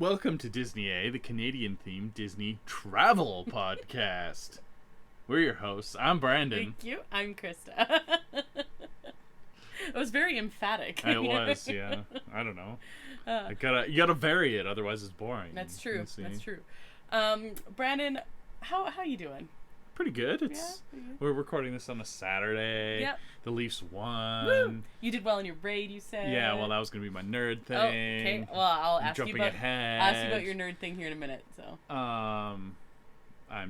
Welcome to Disney A, the Canadian-themed Disney travel podcast. We're your hosts. I'm Brandon. Thank you. I'm Krysta. It was very emphatic. It was, yeah. I don't know. You gotta vary it, otherwise it's boring. That's true. That's true. Brandon, how you doing? Pretty good. We're recording this on a Saturday. Yep. The Leafs won. Woo! You did well in your raid, you said. Yeah, well, that was gonna be my nerd thing. Oh, okay. Well, I'll ask you about your nerd thing here in a minute. So. I'm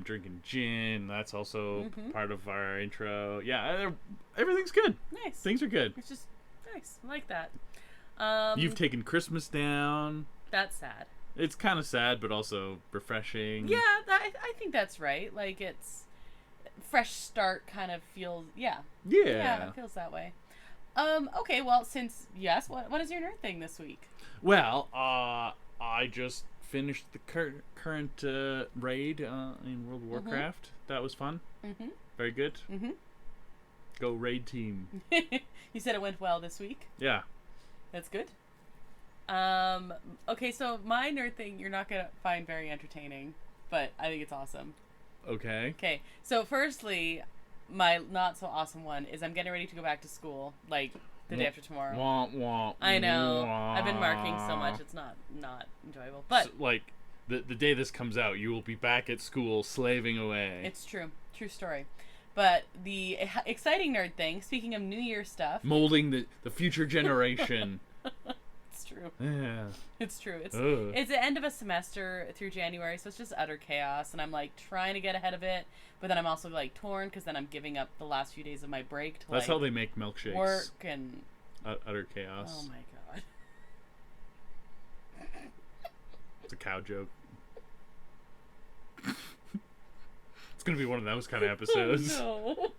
drinking gin. That's also part of our intro. Yeah, everything's good. Nice. Things are good. It's just nice. I like that. You've taken Christmas down. That's sad. It's kind of sad, but also refreshing. Yeah, I think that's right. Like, it's fresh start kind of feels, yeah, it feels that way. Okay, well, since, yes, what is your nerd thing this week? Well, I just finished the current raid in World of Warcraft. That was fun. Very good. Go raid team. You said it went well this week? Yeah. That's good. Okay, so my nerd thing you're not gonna find very entertaining, but I think it's awesome. Okay, so firstly, my not so awesome one is I'm getting ready to go back to school, like the day after tomorrow. I know. I've been marking so much, it's not enjoyable. But so, like the day this comes out, you will be back at school slaving away. It's true story. But the exciting nerd thing, speaking of New Year stuff, molding the future generation. It's true. Yeah. It's true. It's the end of a semester through January, so it's just utter chaos, and I'm like trying to get ahead of it, but then I'm also like torn because then I'm giving up the last few days of my break to That's how they make milkshakes. Work and utter chaos. Oh my god. It's a cow joke. It's gonna be one of those kind of episodes. Oh,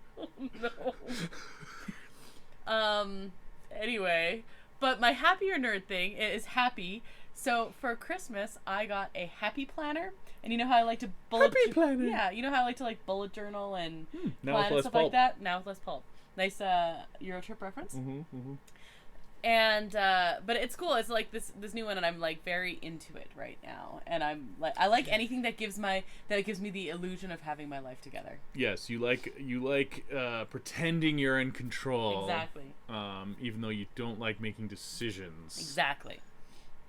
no. Anyway. But my happier nerd thing is happy. So for Christmas, I got a happy planner, and you know how I like to planner. Yeah, you know how I like to like bullet journal and now plan and stuff like that. Now with less pulp. Nice Euro trip reference. And but it's cool. It's like this new one, and I'm like very into it right now. And I'm like, I like anything that gives me the illusion of having my life together. Yes, you like pretending you're in control. Exactly. Even though you don't like making decisions. Exactly.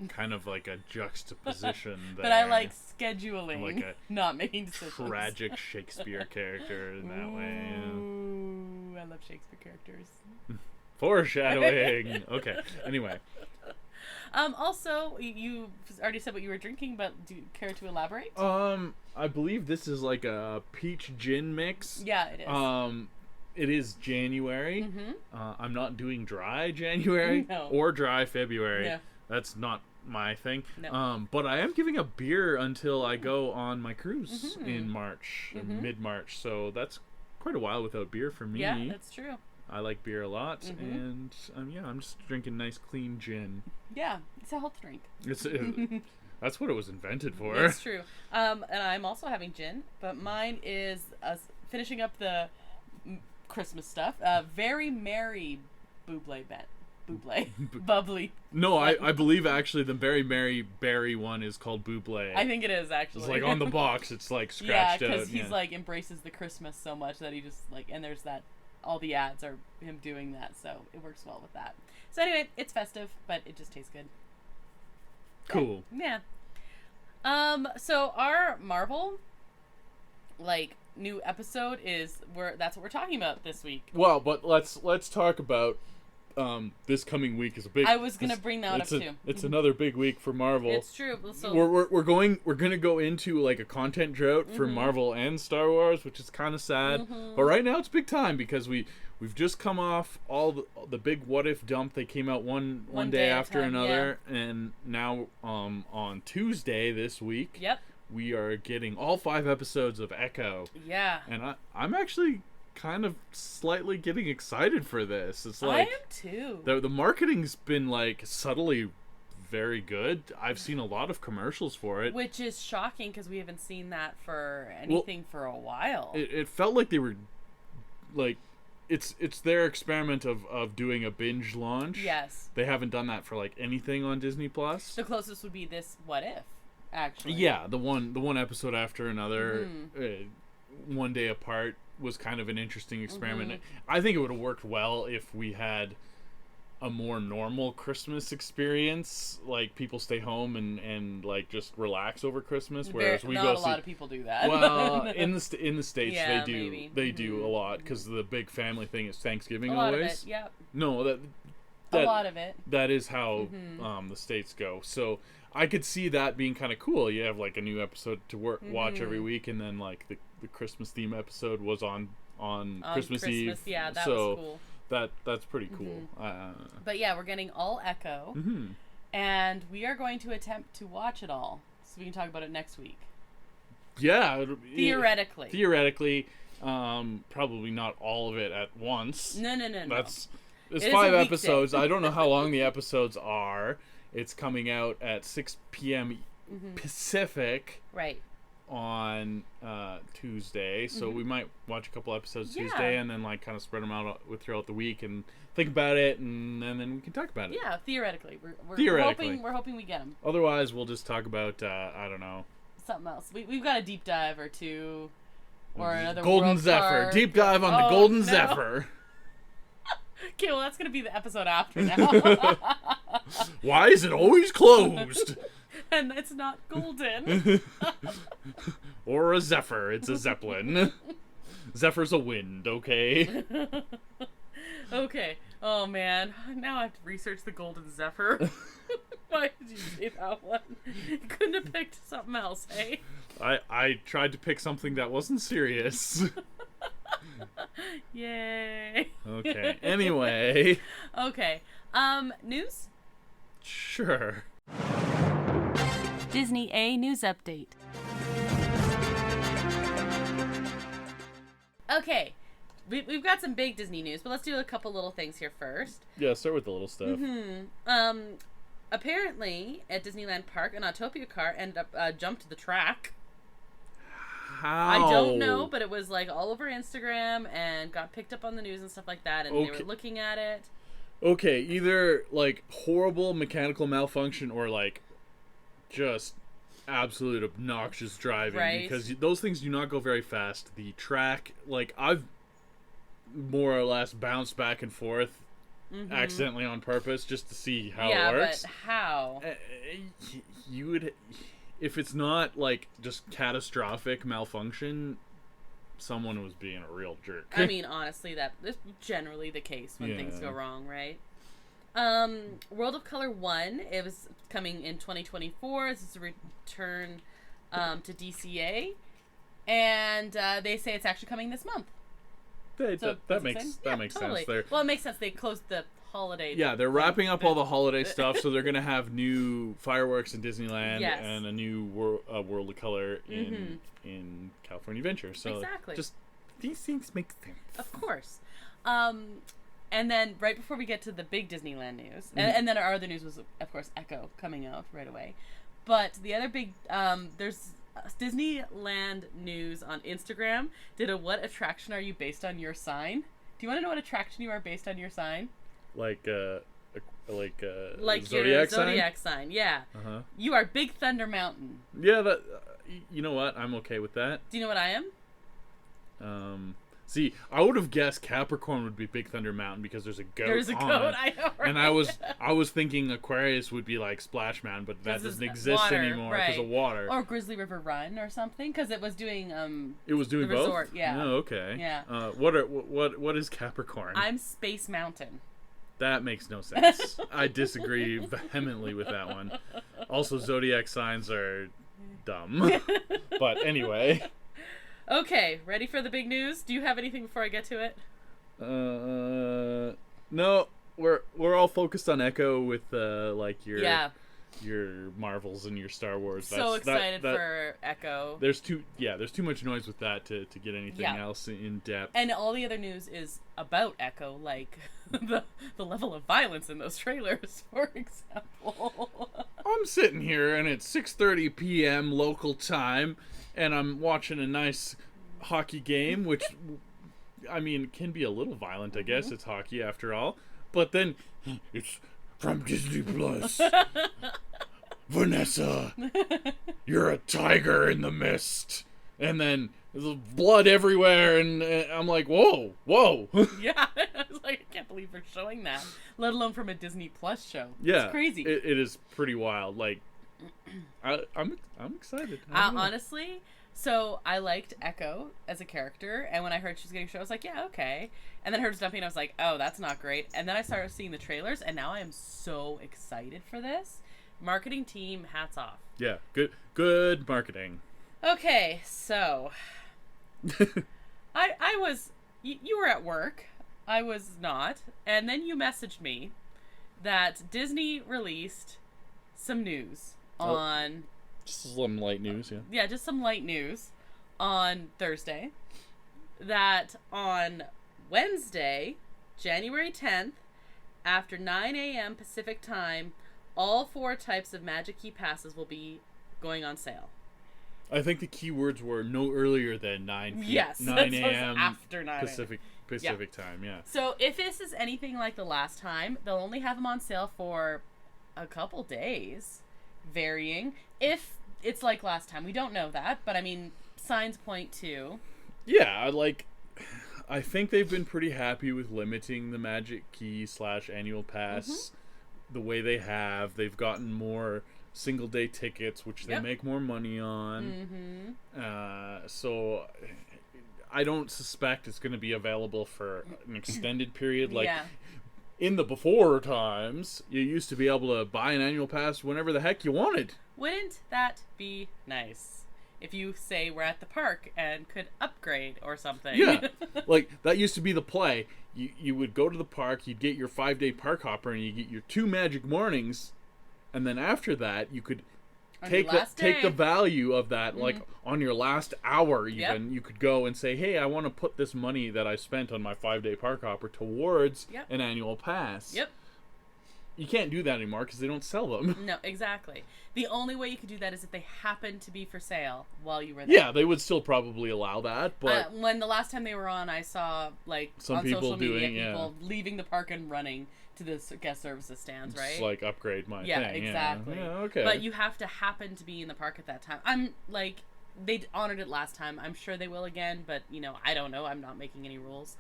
Kind of like a juxtaposition there. But I like scheduling, like a not making decisions. Tragic Shakespeare character in that way. Ooh, I love Shakespeare characters. Foreshadowing. Okay. Anyway. Also, you already said what you were drinking, but do you care to elaborate? I believe this is like a peach gin mix. Yeah, it is. It is January. I'm not doing dry January or dry February. No. That's not my thing. No. But I am giving up beer until I go on my cruise in March, mid-March. So that's quite a while without beer for me. Yeah, that's true. I like beer a lot, and I'm just drinking nice, clean gin. Yeah, it's a health drink. That's what it was invented for. That's true. And I'm also having gin, but mine is finishing up the Christmas stuff. Very Merry Bubbly. Bubbly. No, I believe actually the Very Merry Berry one is called Buble. I think it is actually. It's like on the box, it's like scratched out. Yeah, because he's like embraces the Christmas so much that he just like, and there's that. All the ads are him doing that, so it works well with that. So anyway, it's festive, but it just tastes good. Cool. Yeah. So our Marvel, like, new episode that's what we're talking about this week. Well, but let's talk about this coming week is a big. I was gonna bring that up too. It's another big week for Marvel. It's true. So we're gonna go into like a content drought for Marvel and Star Wars, which is kind of sad. But right now it's big time because we've just come off all the big what if dump. They came out one day after another, and now on Tuesday this week. Yep. We are getting all 5 episodes of Echo. Yeah. And I'm actually kind of slightly getting excited for this. It's like I am too. The marketing's been like subtly very good. I've seen a lot of commercials for it, which is shocking because we haven't seen that for anything for a while. It felt like they were like it's their experiment of doing a binge launch. Yes. They haven't done that for like anything on Disney Plus. The closest would be this What If. actually. Yeah, the one episode after another, one day apart, was kind of an interesting experiment. I think it would have worked well if we had a more normal Christmas experience, like people stay home and like just relax over Christmas, whereas we not a lot of people do that. Well, in the States yeah, they do a lot, because the big family thing is Thanksgiving a lot always. Of it, yep. No, that a lot of it. That is how the States go. So I could see that being kind of cool. You have like a new episode to watch every week, and then like the Christmas theme episode was on Christmas Eve. Yeah, that so was cool. That's pretty cool. But yeah, we're getting all Echo, and we are going to attempt to watch it all, so we can talk about it next week. Yeah, theoretically, probably not all of it at once. No. It's 5 episodes. I don't know how long the episodes are. It's coming out at 6 p.m. Pacific. Right. On Tuesday, so we might watch a couple episodes Tuesday, and then like kind of spread them out throughout the week and think about it, and then we can talk about it. Yeah, theoretically, we're hoping we get them. Otherwise, we'll just talk about I don't know, something else. We've got a deep dive or two, or another Golden Zephyr deep dive on the Golden Zephyr. Okay, well that's gonna be the episode after now. Why is it always closed? And it's not golden. Or a zephyr. It's a zeppelin. Zephyr's a wind, okay? Okay. Oh, man. Now I have to research the golden zephyr. Why did you say that one? You couldn't have picked something else, hey? I tried to pick something that wasn't serious. Yay. Okay. Anyway. Okay. News? Sure. Disney A News Update. Okay, we've got some big Disney news, but let's do a couple little things here first. Yeah, start with the little stuff. Apparently, at Disneyland Park, an Autopia car ended up jumped the track. How? I don't know, but it was like all over Instagram and got picked up on the news and stuff like that, and they were looking at it. Okay, either like horrible mechanical malfunction or like just absolute obnoxious driving, right? Because those things do not go very fast. The track, like I've more or less bounced back and forth accidentally on purpose just to see how it works. Yeah, but how? You would, if it's not like just catastrophic malfunction, someone was being a real jerk. I mean, honestly, that is generally the case when things go wrong, right? World of Color 1, it was coming in 2024. This is a return to DCA, and they say it's actually coming this month. That makes totally. sense. Well, it makes sense. They closed the holiday. Yeah, they're wrapping up all the holiday stuff, so they're gonna have new fireworks in Disneyland and a new World of Color in California Adventure. So exactly. Just these things make sense. Of course. And then right before we get to the big Disneyland news, and then our other news was, of course, Echo coming out right away. But the other big, there's Disneyland news on Instagram did a "What attraction are you based on your sign?" Do you want to know what attraction you are based on your sign? Like Zodiac your Zodiac sign, yeah. You are Big Thunder Mountain. Yeah, that. You know what? I'm okay with that. Do you know what I am? See, I would have guessed Capricorn would be Big Thunder Mountain because there's a goat. There's a goat, I know, right? And I was thinking Aquarius would be like Splash Mountain, but that doesn't exist anymore because of water. Or Grizzly River Run or something, because it was doing It was doing the both? resort, yeah. Oh, okay. Yeah. What is Capricorn? I'm Space Mountain. That makes no sense. I disagree vehemently with that one. Also, zodiac signs are dumb. But anyway. Okay, ready for the big news? Do you have anything before I get to it? No, we're all focused on Echo with like your Marvels and your Star Wars. So excited for Echo. There's too much noise with that to get anything else in depth. And all the other news is about Echo, like the level of violence in those trailers, for example. I'm sitting here and it's 6:30 p.m. local time, and I'm watching a nice hockey game, which I mean can be a little violent. I guess it's hockey after all. But then it's from Disney Plus. Vanessa, you're a tiger in the mist. And then there's blood everywhere, and I'm like, whoa. Yeah, I was like, I can't believe we're showing that, let alone from a Disney Plus show. Yeah, it's crazy. It is pretty wild. Like, I'm excited. Honestly, so I liked Echo as a character, and when I heard she was getting a show, I was like, yeah, okay. And then I heard Stumpy, and I was like, oh, that's not great. And then I started seeing the trailers, and now I am so excited for this. Marketing team, hats off. Yeah, good marketing. Okay, so I was you were at work, I was not, and then you messaged me that Disney released some news on just some light news, yeah, just some light news on Thursday, that on Wednesday, January 10th, after 9 a.m. Pacific time, all 4 types of Magic Key passes will be going on sale. I think the keywords were no earlier than 9 p.m. Yes, 9 a.m. after 9 Pacific time, yeah. So if this is anything like the last time, they'll only have them on sale for a couple days, varying. If it's like last time, we don't know that, but I mean, signs point to. Yeah, I think they've been pretty happy with limiting the Magic Key / annual pass the way they have. They've gotten more single day tickets, which they make more money on. So I don't suspect it's going to be available for an extended period. Like in the before times, you used to be able to buy an annual pass whenever the heck you wanted. Wouldn't that be nice? If you say we're at the park and could upgrade or something. Yeah, like that used to be the play. You would go to the park, you'd get your 5-day park hopper, and you get your 2 magic mornings. And then after that, you could take the value of that, like on your last hour even, you could go and say, hey, I want to put this money that I spent on my 5-day park hopper towards an annual pass. You can't do that anymore because they don't sell them. No, exactly. The only way you could do that is if they happen to be for sale while you were there. Yeah, they would still probably allow that, but when the last time they were on, I saw like some on people social media people leaving the park and running to the guest services stands, right? Just like upgrade my thing. Exactly. Yeah, okay. But you have to happen to be in the park at that time. I'm like, they honored it last time. I'm sure they will again, but I don't know. I'm not making any rules.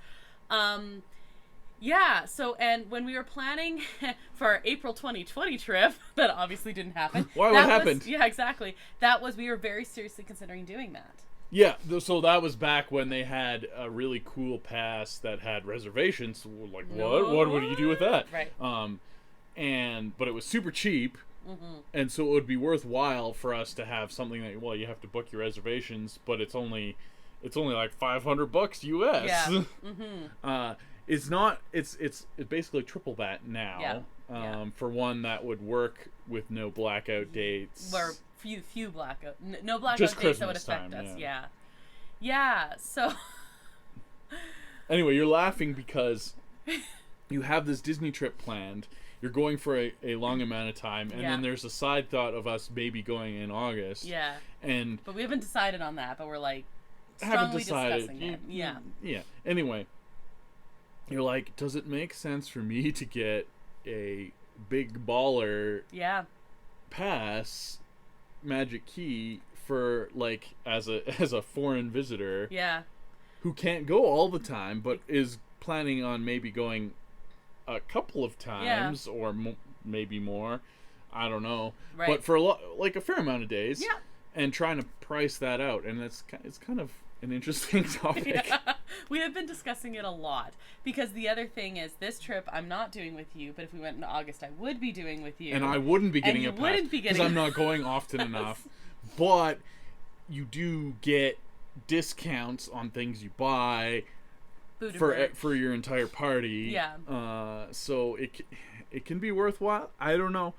Yeah, so, and when we were planning for our April 2020 trip, that obviously didn't happen. Why? What happened? Yeah, exactly. We were very seriously considering doing that. Yeah, so that was back when they had a really cool pass that had reservations. We're like, what would you do with that? Right. But it was super cheap, and so it would be worthwhile for us to have something that, well, you have to book your reservations, but it's only like $500 US. Yeah. It's basically triple that now. For one that would work with no blackout dates. Or few blackout, no blackout just dates Christmas that would affect time, us. Yeah. So anyway, you're laughing because you have this Disney trip planned. You're going for a long amount of time, and then there's a side thought of us maybe going in August. Yeah. But we haven't decided on that, but we're like strongly discussing it. Yeah. Anyway, you're like, does it make sense for me to get a big baller pass Magic Key for like as a foreign visitor who can't go all the time but is planning on maybe going a couple of times or maybe more, I don't know, but for a fair amount of days, and trying to price that out, and it's kind of an interesting topic. We have been discussing it a lot, because the other thing is, this trip I'm not doing with you, but if we went in August, I would be doing with you. And I wouldn't be getting a pass because I'm not going often enough. But you do get discounts on things you buy for your entire party. Yeah. So it can be worthwhile. I don't know.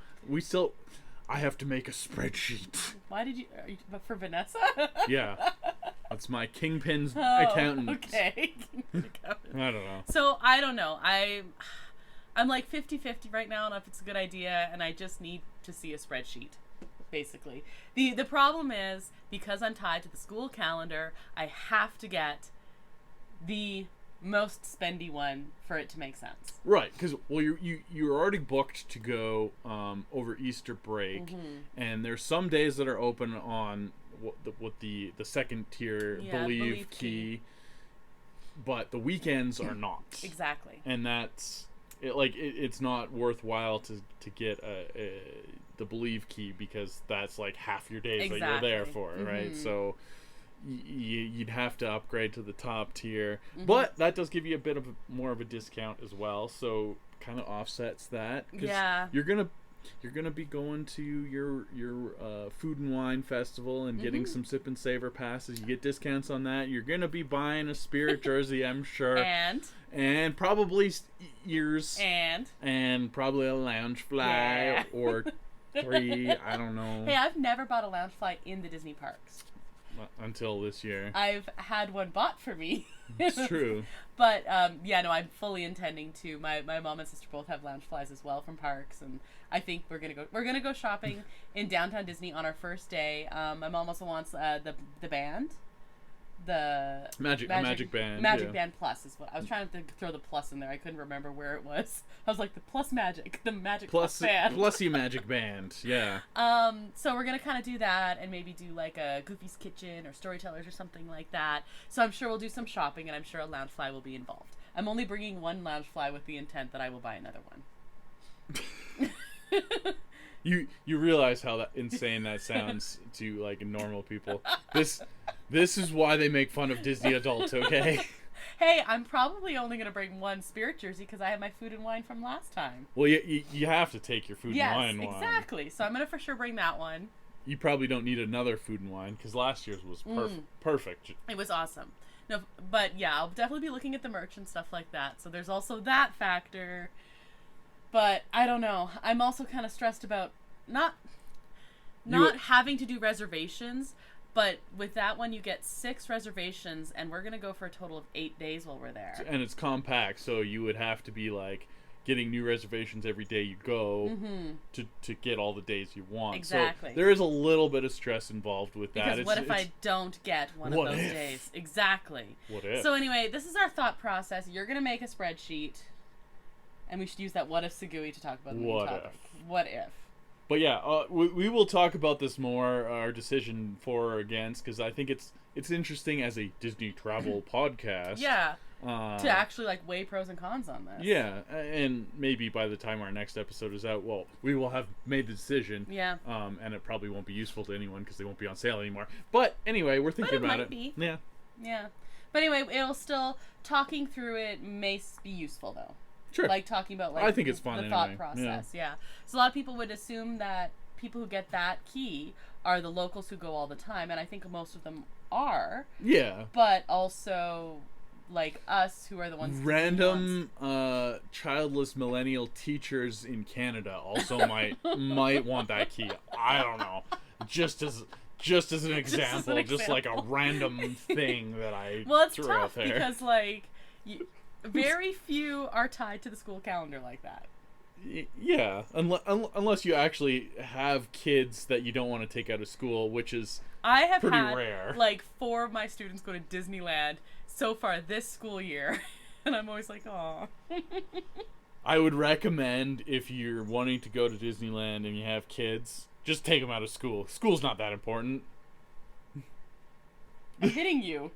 I have to make a spreadsheet. Why did you? But for Vanessa? Yeah. That's my kingpin's accountant. Okay. I don't know. So, I don't know. I'm like 50-50 right now on if it's a good idea, and I just need to see a spreadsheet, basically. The problem is, because I'm tied to the school calendar, I have to get the most spendy one for it to make sense. Right, because you're already booked to go over Easter break, and there's some days that are open on what the second tier believe key, but the weekends are not. Exactly. And that's it's not worthwhile to get the believe key, because that's like half your days that you're there for, right? So you'd have to upgrade to the top tier, but that does give you a bit of more of a discount as well, so kind of offsets that. You're gonna be going to your food and wine festival and getting some sip and savor passes. You get discounts on that. You're gonna be buying a Spirit jersey, I'm sure, and probably ears and probably a Loungefly or 3. I don't know. Hey, I've never bought a Loungefly in the Disney parks. Until this year. I've had one bought for me. It's true. But, I'm fully intending to. My mom and sister both have Loungeflies as well from parks, and I think we're gonna go shopping in downtown Disney on our first day. My mom also wants the band. The Magic Band. Magic Band Plus is what I was trying to throw the plus in there. I couldn't remember where it was. I was like the Magic Plus Band. Plusy Magic Band, yeah. So we're gonna kind of do that and maybe do like a Goofy's Kitchen or Storytellers or something like that. So I'm sure we'll do some shopping, and I'm sure a Loungefly will be involved. I'm only bringing one Loungefly with the intent that I will buy another one. You realize how insane that sounds to like normal people. This is why they make fun of Disney adults, okay? Hey, I'm probably only going to bring one Spirit jersey because I have my food and wine from last time. Well, you have to take your food and wine one. Yes, exactly. So I'm going to for sure bring that one. You probably don't need another food and wine because last year's was perfect. It was awesome. No, but yeah, I'll definitely be looking at the merch and stuff like that. So there's also that factor. But I don't know. I'm also kind of stressed about not having to do reservations. But with that one, you get 6 reservations, and we're going to go for a total of 8 days while we're there. And it's compact, so you would have to be, like, getting new reservations every day you go to get all the days you want. Exactly. So there is a little bit of stress involved with that. Because what if I don't get one of those days? Exactly. What if? So anyway, this is our thought process. You're going to make a spreadsheet, and we should use that what if Segui to talk about the main topic. What if? But yeah, we will talk about this more, our decision for or against, because I think it's interesting as a Disney travel podcast. Yeah, to actually like weigh pros and cons on this. Yeah, and maybe by the time our next episode is out, well, we will have made the decision. Yeah. And it probably won't be useful to anyone because they won't be on sale anymore. But anyway, we're thinking about it. Be. Yeah. Yeah. But anyway, it'll still, talking through it may be useful though. Sure. Like talking about like I think it's fun the anyway. thought process. Yeah. So a lot of people would assume that people who get that key are the locals who go all the time, and I think most of them are. Yeah. But also like us who are the ones random childless millennial teachers in Canada also might want that key. I don't know. Just as an example, just like a random thing that I threw out there. Because like very few are tied to the school calendar like that. Yeah, unless you actually have kids that you don't want to take out of school, which is pretty rare. Like 4 of my students go to Disneyland so far this school year, and I'm always like, aw. I would recommend, if you're wanting to go to Disneyland and you have kids, just take them out of school. School's not that important. I'm hitting you.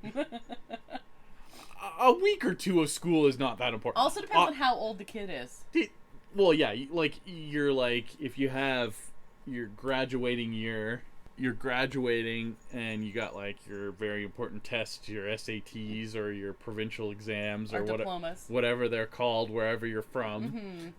A week or 2 of school is not that important. Also depends on how old the kid is. Well, yeah, you're like, if you have your graduating year, you're graduating and you got like your very important tests, your SATs or your provincial exams or diplomas. Whatever they're called, wherever you're from.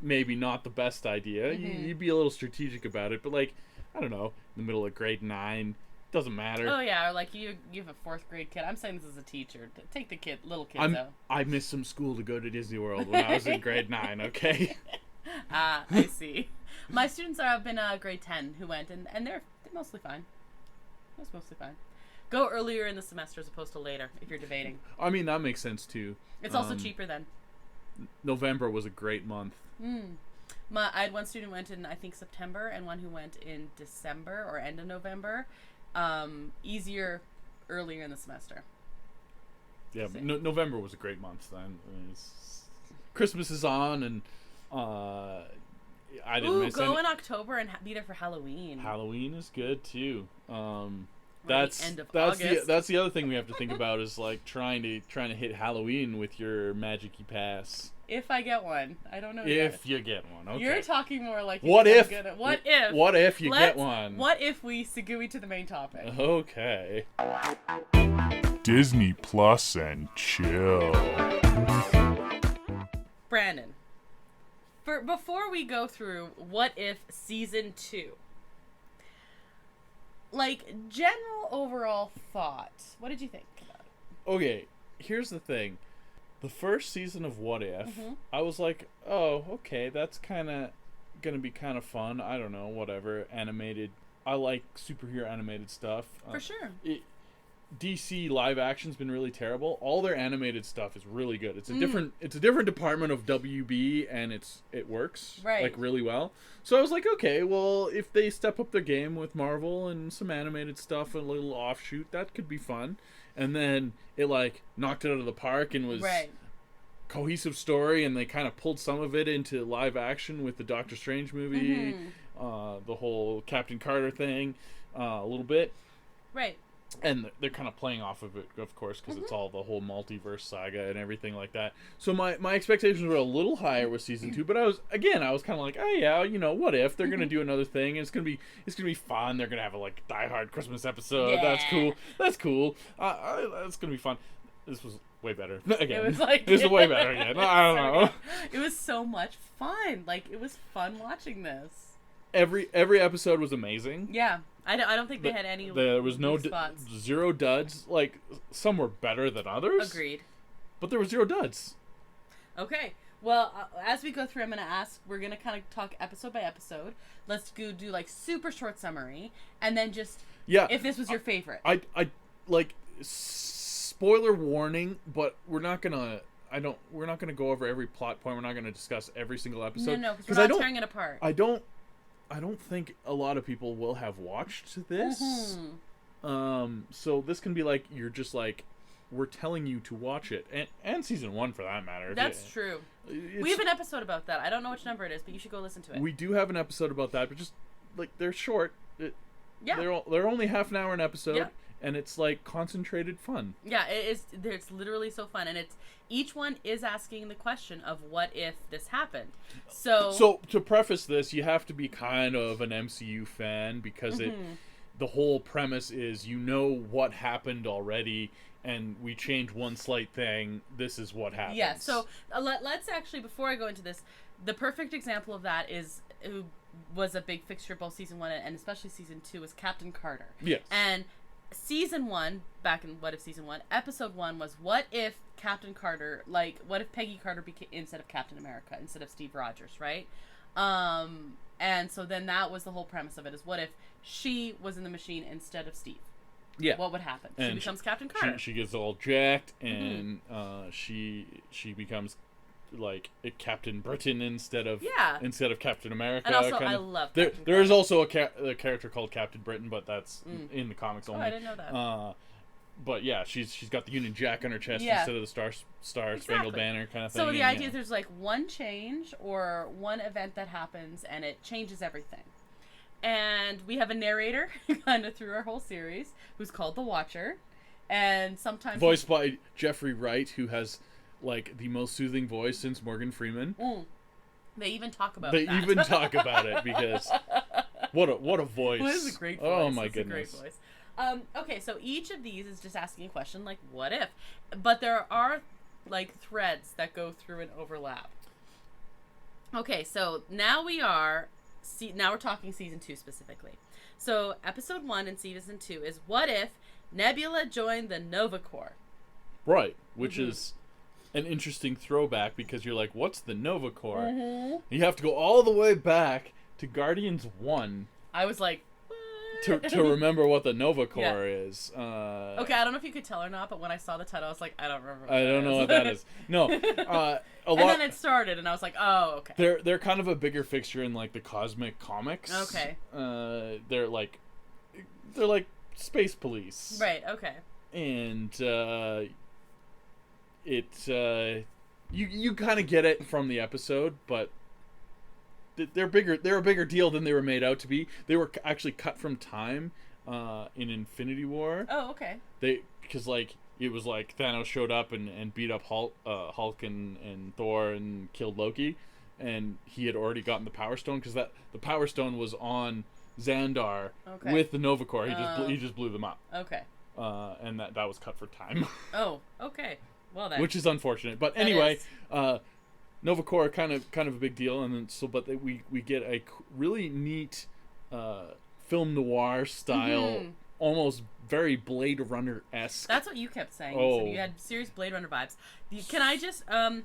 Maybe not the best idea. You'd be a little strategic about it, but like, I don't know, in the middle of grade 9, doesn't matter. Oh yeah, or like you have a 4th grade kid. I'm saying this as a teacher. Take the little kids out. I missed some school to go to Disney World when I was in grade 9, okay? I see. My students have been grade 10 who went, and they're mostly fine. That's mostly fine. Go earlier in the semester as opposed to later if you're debating. I mean, that makes sense too. It's also cheaper then. November was a great month. I had one student went in, I think, September, and one who went in December or end of November. Easier earlier in the semester. Yeah, November was a great month then. Christmas is on, and I didn't miss go in October and be there for Halloween. Halloween is good too. That's the end of August. That's the other thing we have to think about is like trying to hit Halloween with your Magic-y pass. If I get one, I don't know. If you get one, okay. You're talking more like what if you get one? What if we segue to the main topic? Okay. Disney Plus and chill. Brandon, before we go through What If Season 2, like, general overall thoughts, what did you think about it? Okay, here's the thing. The first season of What If, I was like, oh, okay, that's kind of going to be kind of fun. I don't know, whatever. Animated. I like superhero animated stuff. For sure. DC live action's been really terrible. All their animated stuff is really good. It's a different department of WB, and it works like really well. So I was like, okay, well, if they step up their game with Marvel and some animated stuff, a little offshoot, that could be fun. And then it like knocked it out of the park and was cohesive story, and they kind of pulled some of it into live action with the Doctor Strange movie, the whole Captain Carter thing, a little bit. Right. And they're kind of playing off of it, of course, because it's all the whole multiverse saga and everything like that. So my expectations were a little higher with season 2, but I was kind of like, oh yeah, what if they're gonna do another thing? And it's gonna be fun. They're gonna have a like Die Hard Christmas episode. Yeah. That's cool. That's gonna be fun. This was way better. Again, it was way better again. I don't know. It was so much fun. Like, it was fun watching this. Every episode was amazing. Yeah. I don't think they had any. There was zero duds. Like, some were better than others. Agreed. But there were zero duds. Okay. Well, as we go through, I'm going to ask. We're going to kind of talk episode by episode. Let's go do like super short summary, and then just if this was your favorite. I like spoiler warning, but we're not gonna. We're not gonna go over every plot point. We're not gonna discuss every single episode. No, because we're not tearing it apart. I don't think a lot of people will have watched this. So this can be like, you're just like, we're telling you to watch it. And season 1 for that matter. That's true. We have an episode about that. I don't know which number it is, but you should go listen to it. We do have an episode about that, but just, like, they're short. They're only half an hour an episode. Yeah. And it's like concentrated fun. Yeah, it's literally so fun, and each one is asking the question of what if this happened. So to preface this, you have to be kind of an MCU fan, because the whole premise is what happened already, and we change one slight thing. This is what happens. Yeah. So let's actually, before I go into this, the perfect example of that is who was a big fixture both season 1 and especially season 2 was Captain Carter. Yes. And season 1, back in What If Season 1, episode 1 was what if Captain Carter, like, what if Peggy Carter became instead of Captain America, instead of Steve Rogers, right? And so then that was the whole premise of it, is what if she was in the machine instead of Steve? Yeah. What would happen? She becomes Captain Carter. She gets all jacked, and she becomes like Captain Britain instead of Captain America. And also, I love Captain Carter. There is also a character called Captain Britain, but that's in the comics only. Oh, I didn't know that. But yeah, she's got the Union Jack on her chest instead of the Star Spangled Banner kind of thing. So the idea is there's like one change or one event that happens, and it changes everything. And we have a narrator kind of through our whole series who's called the Watcher, and sometimes voiced by Jeffrey Wright, who has like the most soothing voice since Morgan Freeman. They even talk about it because what a voice. Well, it's a great voice. Oh my goodness. A great voice. Okay, so each of these is just asking a question like, what if? But there are like threads that go through and overlap. Okay, so now we're talking season 2 specifically. So episode 1 in season 2 is what if Nebula joined the Nova Corps? Right, which is an interesting throwback, because you're like, what's the Nova Corps? You have to go all the way back to Guardians 1. I was like, to remember what the Nova Corps is. Okay, I don't know if you could tell or not, but when I saw the title, I was like, I don't remember. I don't know what that is. No, and then it started, and I was like, oh, okay. They're kind of a bigger fixture in like the cosmic comics. Okay. They're like space police. Right. Okay. And you kind of get it from the episode, but they're bigger. They're a bigger deal than they were made out to be. They were actually cut from time in Infinity War. Oh, okay. Because like it was like Thanos showed up and beat up Hulk and Thor and killed Loki, and he had already gotten the Power Stone because the Power Stone was on Xandar with the Nova Corps. He just blew them up. Okay. And that was cut for time. Oh, okay. Well then. Which is unfortunate, but anyway, Nova Corps kind of a big deal, and then we get a really neat film noir style, almost very Blade Runner-esque. That's what you kept saying. Oh. So you had serious Blade Runner vibes. Can I just can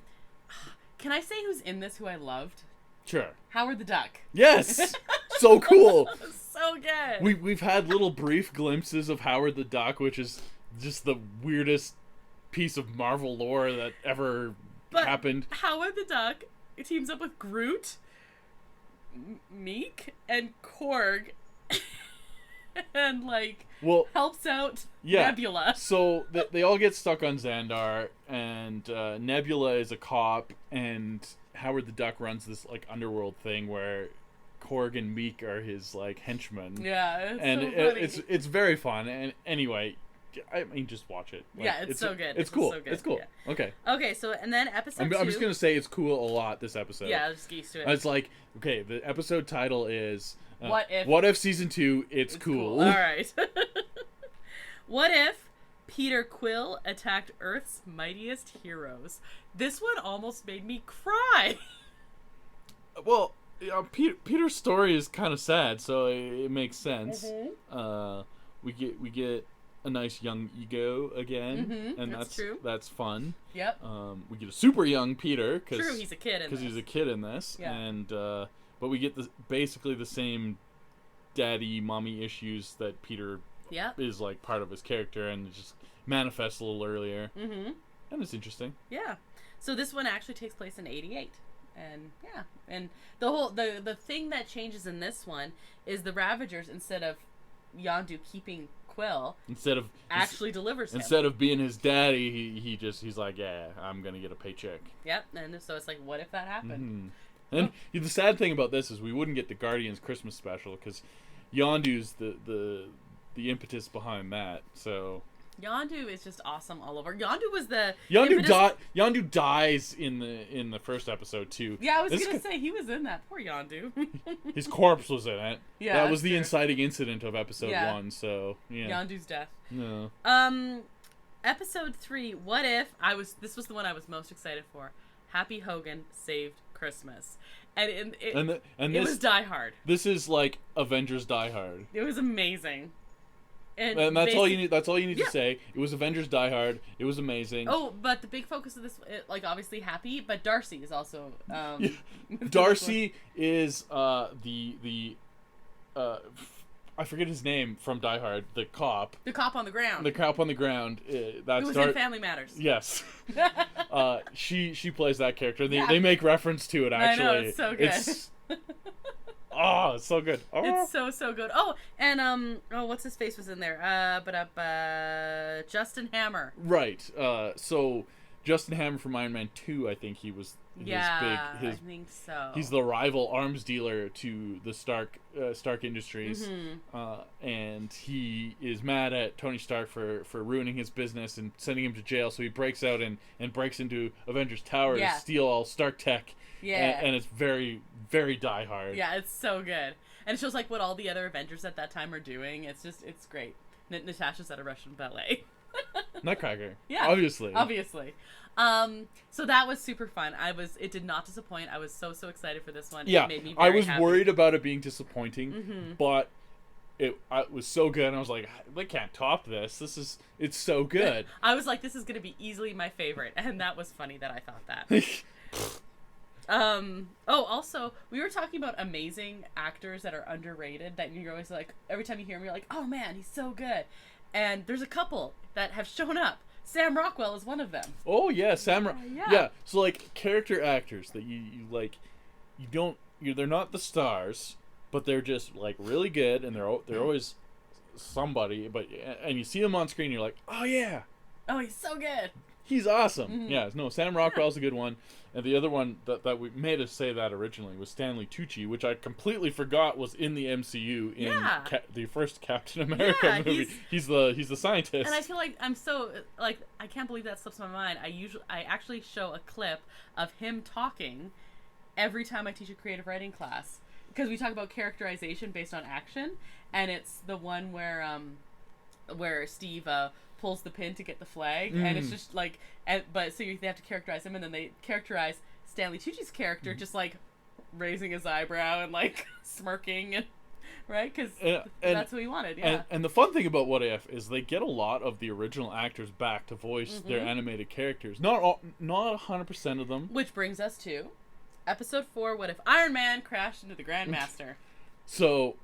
I say who's in this who I loved? Sure. Howard the Duck. Yes. So cool. So good. We've had little brief glimpses of Howard the Duck, which is just the weirdest piece of Marvel lore that ever happened. Howard the Duck teams up with Groot, Meek, and Korg, and helps out Nebula. So they all get stuck on Xandar, and Nebula is a cop, and Howard the Duck runs this underworld thing where Korg and Meek are his henchmen. Yeah, it's very fun. And anyway, I mean, just watch it. It's so good. It's cool. So good. It's cool. Yeah. Okay. Okay, so and then episode 2. I'm just gonna say it's cool a lot this episode. Yeah, I'll just get used to it. It's okay. The episode title is What If? What If Season 2? It's cool. All right. What if Peter Quill attacked Earth's mightiest heroes? This one almost made me cry. Well, Peter's story is kind of sad, so it makes sense. We get a nice young Ego again, and that's true. That's fun. Yep. We get a super young Peter true, he's a kid because he's a kid in this, and but we get basically the same daddy mommy issues that Peter is part of his character, and it just manifests a little earlier. And it's interesting. Yeah. So this one actually takes place in '88. And the whole the thing that changes in this one is the Ravagers, instead of Yondu keeping Quill, actually delivers him. Instead of being his daddy, he's like, yeah, I'm gonna get a paycheck. Yep. And so it's like, what if that happened? And the sad thing about this is we wouldn't get the Guardians Christmas special because Yondu's the impetus behind that. So Yondu is just awesome all over. Yondu was the Yondu dies in the first episode too. Yeah, I was gonna say he was in that. Poor Yondu. His corpse was in it. Yeah, that was the inciting incident of episode 1. So yeah, Yondu's death. No. Episode 3. What if this was the one I was most excited for. Happy Hogan saved Christmas, and it was Die Hard. This is like Avengers Die Hard. It was amazing. And that's all you need. That's all you need to say. It was Avengers Die Hard. It was amazing. Oh, but the big focus of this, obviously Happy, but Darcy is also. Darcy is the I forget his name from Die Hard. The cop. The cop on the ground. The cop on the ground. That's who was in Family Matters. Yes. She plays that character. They make reference to it actually. I know, it's so good. Oh, it's so good. Oh. It's so good. Oh, and what's his face was in there? Justin Hammer. Right. So Justin Hammer from Iron Man 2, I think he was I think so. He's the rival arms dealer to the Stark Industries, and he is mad at Tony Stark for ruining his business and sending him to jail. So he breaks out and breaks into Avengers Tower to steal all Stark tech. Yeah, and it's very, very Die Hard. Yeah, it's so good, and it shows what all the other Avengers at that time are doing. It's great. Natasha's at a Russian ballet. Nutcracker. Yeah, obviously. So that was super fun. It did not disappoint. I was so excited for this one. Yeah, it made me very I was happy. worried about it being disappointing, but it was so good. And I was like, they can't top this. It's so good. I was like, this is going to be easily my favorite, and that was funny that I thought that. Also, we were talking about amazing actors that are underrated, that you're always like, every time you hear them, you're like, oh man, he's so good. And there's a couple that have shown up. Sam Rockwell is one of them. Oh yeah, Sam. Yeah. So character actors that you like, they're not the stars, but they're just really good, and they're always somebody. And you see them on screen, you're like, oh yeah. Oh, he's so good. He's awesome. Mm-hmm. Yeah, no, Sam Rockwell's a good one. And the other one that we made us say that originally was Stanley Tucci, which I completely forgot was in the MCU in the first Captain America movie. He's the scientist. And I feel like I'm so like I can't believe that slips my mind. I actually show a clip of him talking every time I teach a creative writing class because we talk about characterization based on action, and it's the one where Steve pulls the pin to get the flag, and it's just like, but so they have to characterize him, and then they characterize Stanley Tucci's character just like raising his eyebrow and like smirking, and right, because that's who he wanted. Yeah. And the fun thing about What If is they get a lot of the original actors back to voice their animated characters. Not 100% of them. Which brings us to episode 4. What if Iron Man crashed into the Grandmaster? So,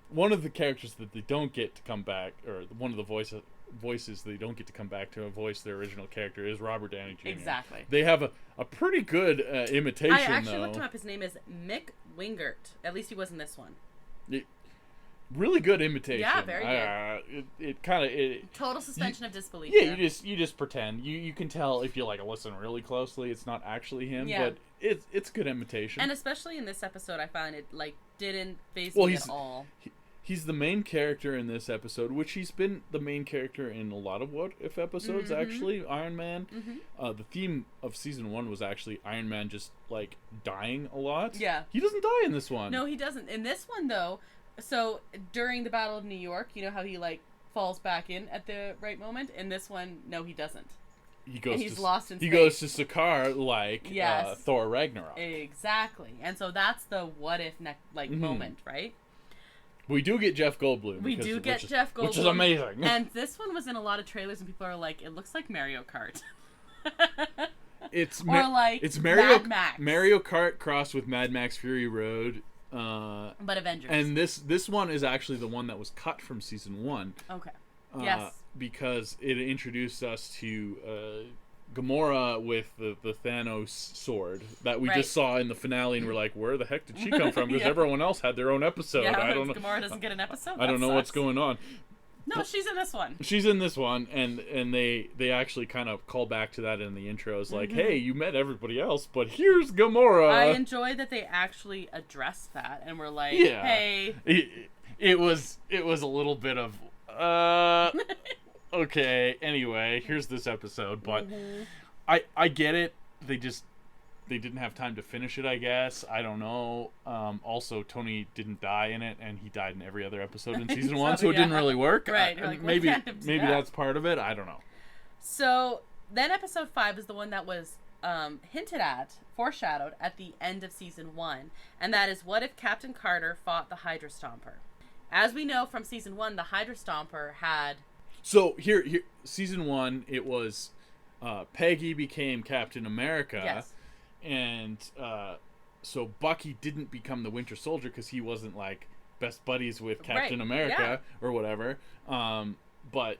one of the characters that they don't get to come back, or one of the voices they don't get to come back to voice their original character is Robert Downey Jr. Exactly. They have a pretty good imitation, I actually looked him up. His name is Mick Wingert. At least he was in this one. Really good imitation. Yeah, very good. It kind of total suspension of disbelief. Yeah, you just pretend. You can tell if you like listen really closely, it's not actually him, but it's good imitation. And especially in this episode, I found it like didn't faze me at all. He's the main character in this episode, which he's been the main character in a lot of What If episodes, actually. Iron Man. The theme of season 1 was actually Iron Man just, like, dying a lot. Yeah. He doesn't die in this one. No, he doesn't. In this one, though, so during the Battle of New York, you know how he, like, falls back in at the right moment? In this one, no, he doesn't. He's lost in space. He goes to Sakaar like Thor Ragnarok. Exactly. And so that's the what if moment, right? We do get Jeff Goldblum. Which is amazing. And this one was in a lot of trailers, and people are like, "It looks like Mario Kart." It's Mad Max. Mario Kart crossed with Mad Max Fury Road. But Avengers. And this one is actually the one that was cut from season 1. Okay. Yes. Because it introduced us to Gamora with the Thanos sword that we just saw in the finale, and we're like, where the heck did she come from? Because everyone else had their own episode. Yeah, I don't know. Gamora doesn't get an episode. I don't know what's going on. No, she's in this one. She's in this one, and they actually kind of call back to that in the intros, like, hey, you met everybody else, but here's Gamora. I enjoy that they actually addressed that, and we're like, hey. It was a little bit of, okay, anyway, here's this episode, but I get it. They didn't have time to finish it, I guess. I don't know. Also, Tony didn't die in it, and he died in every other episode in season 1, so it didn't really work. Right. Maybe that's part of it. I don't know. So then episode 5 is the one that was hinted at, foreshadowed at the end of season 1, and that is what if Captain Carter fought the Hydra Stomper? As we know from season 1, the Hydra Stomper had... So here, season 1, it was Peggy became Captain America. Yes. And so Bucky didn't become the Winter Soldier because he wasn't like best buddies with Captain America or whatever. But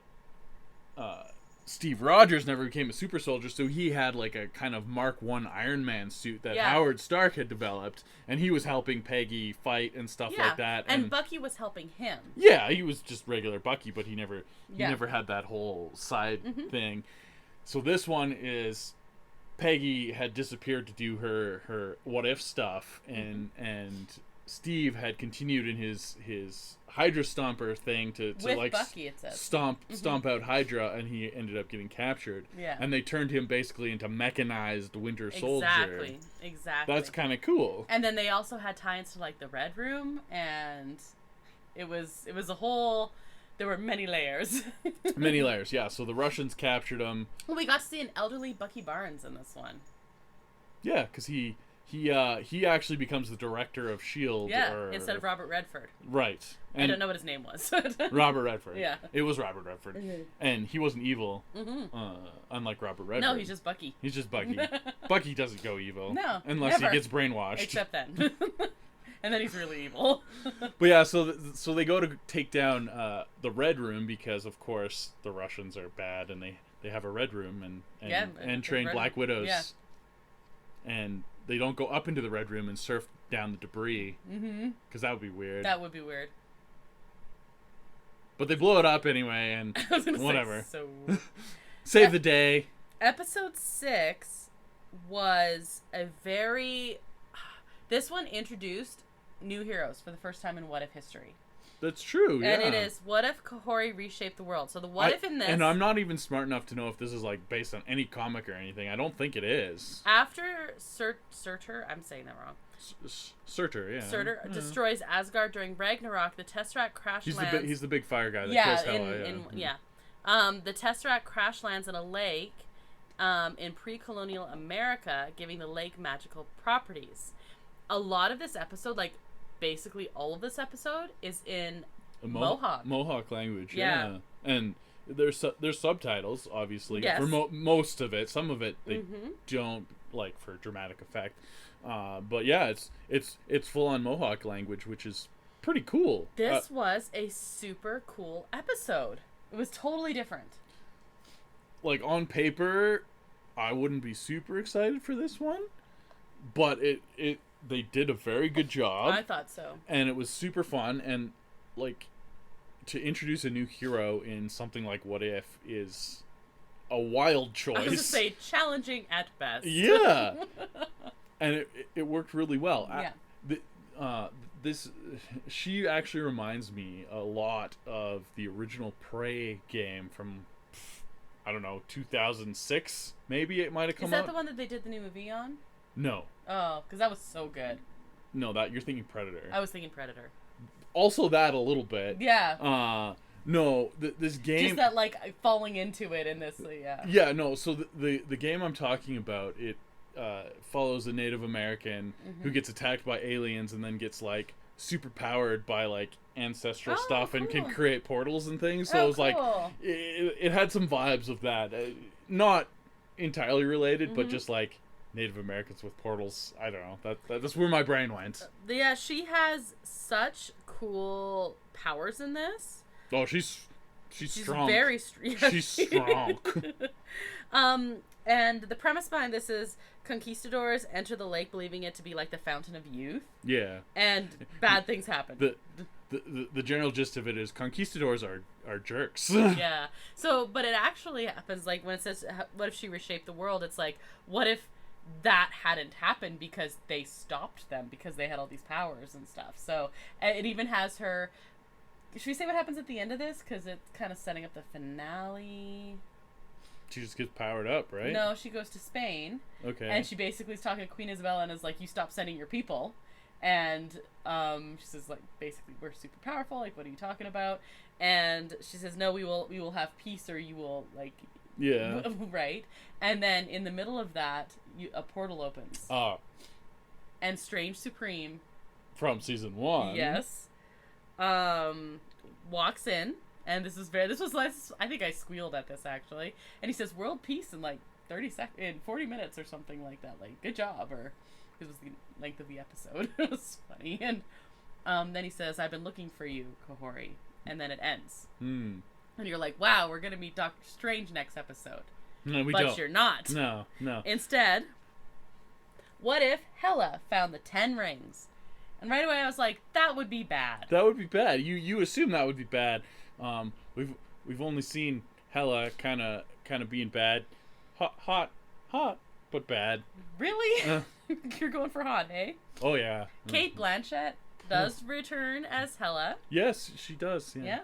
Steve Rogers never became a super soldier, so he had like a kind of Mark I Iron Man suit that Howard Stark had developed, and he was helping Peggy fight and stuff like that. And Bucky was helping him. Yeah, he was just regular Bucky, but he never had that whole side thing. So this one is Peggy had disappeared to do her what if stuff, and Steve had continued in his Hydra Stomper thing to with like Bucky, it says. stomp out Hydra, and he ended up getting captured. Yeah. And they turned him basically into mechanized Winter Soldier. Exactly. That's kind of cool. And then they also had tie-ins to like the Red Room, and it was a whole. There were many layers. Many layers, yeah. So the Russians captured him. Well, we got to see an elderly Bucky Barnes in this one. Yeah, because he actually becomes the director of S.H.I.E.L.D. Yeah, instead of Robert Redford. Right. And I don't know what his name was. Robert Redford. Yeah. It was Robert Redford. And he wasn't evil, unlike Robert Redford. No, he's just Bucky. He's just Bucky. Bucky doesn't go evil. No, unless never. he gets brainwashed. Except then. And then he's really evil. But yeah, so they go to take down the Red Room because, of course, the Russians are bad, and they have a Red Room and train Black Widows. Yeah. And they don't go up into the Red Room and surf down the debris. Because that would be weird. That would be weird. But they blow it up anyway, and I was gonna whatever. Say, so... Save the day. Episode 6 was a very... This one introduced new heroes for the first time in What If history. That's true, yeah. And it is, what if Kahori reshaped the world? So the what if in this... And I'm not even smart enough to know if this is, like, based on any comic or anything. I don't think it is. After Surtur, I'm saying that wrong. Surtur, yeah. Surtur destroys Asgard during Ragnarok. The Tesseract crash lands... He's the big fire guy that kills Hela. The Tesseract crash lands in a lake in pre-colonial America, giving the lake magical properties. A lot of this episode, like basically all of this episode, is in Mohawk. Mohawk language, yeah. And there's subtitles, obviously, yes. for most of it. Some of it they don't, like, for dramatic effect. But yeah, it's full on Mohawk language, which is pretty cool. This was a super cool episode. It was totally different. Like, on paper, I wouldn't be super excited for this one, but they did a very good job. I thought so. And it was super fun, and, like, to introduce a new hero in something like What If is a wild choice. I was going to say, challenging at best. Yeah. And it worked really well. Yeah. She actually reminds me a lot of the original Prey game from, I don't know, 2006, maybe it might have come out. Is that the one that they did the new movie on? No. Oh, because that was so good. No, you're thinking Predator. I was thinking Predator. Also that a little bit. Yeah. No, this game... Just that, like, falling into it in this, yeah. Yeah, no, so the game I'm talking about, it follows a Native American who gets attacked by aliens and then gets, like, super powered by, like, ancestral stuff and can create portals and things. So it was like, it had some vibes of that. Not entirely related, but just, like, Native Americans with portals. I don't know. That's where my brain went. Yeah, she has such cool powers in this. Oh, she's strong. Very she's strong. And the premise behind this is conquistadors enter the lake believing it to be like the fountain of youth. Yeah. And bad things happen. The general gist of it is conquistadors are jerks. Yeah. So, but it actually happens, like, when it says, what if she reshaped the world? It's like, what if that hadn't happened because they stopped them because they had all these powers and stuff. So it even has her... Should we say what happens at the end of this? Because it's kind of setting up the finale. She just gets powered up, right? No, she goes to Spain. Okay. And she basically is talking to Queen Isabella and is like, you stop sending your people. And she says, like, basically, we're super powerful. Like, what are you talking about? And she says, no, we will have peace, or you will, like... Yeah. Right? And then in the middle of that, a portal opens. And Strange Supreme... From season 1. Yes. Walks in. And this was I think I squealed at this, actually. And he says, world peace in, like, 40 minutes or something like that. Like, good job. Or it was the length of the episode. It was funny. And then he says, I've been looking for you, Kahori. And then it ends. And you're like, wow, we're going to meet Doctor Strange next episode. No, we don't. But But you're not. No. Instead, what if Hela found the 10 rings? And right away I was like, that would be bad. That would be bad. You assume that would be bad. We've only seen Hela kind of being bad. Hot, but bad. Really? You're going for hot, eh? Oh, yeah. Kate Blanchett does return as Hela. Yes, she does. Yeah.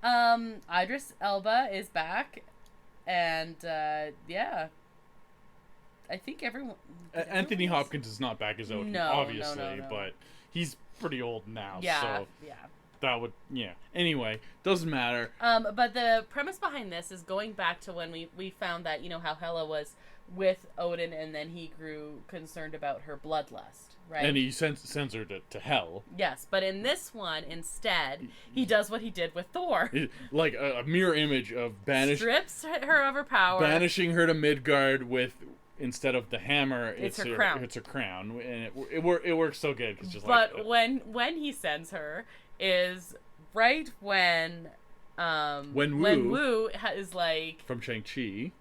Idris Elba is back, and yeah, I think everyone. Anthony Hopkins is not back as Odin, obviously, no. But he's pretty old now. Yeah, so yeah. That would, yeah. Anyway, doesn't matter. But the premise behind this is going back to when we found that, you know, how Hela was with Odin, and then he grew concerned about her bloodlust. Right. And he sends her to hell. Yes, but in this one, instead, he does what he did with Thor. Like a mirror image of strips her of her power. Banishing her to Midgard with, instead of the hammer, it's her crown. It's her crown. And it works so good. Cause just but when he sends her is right when Wu is like... From Shang-Chi.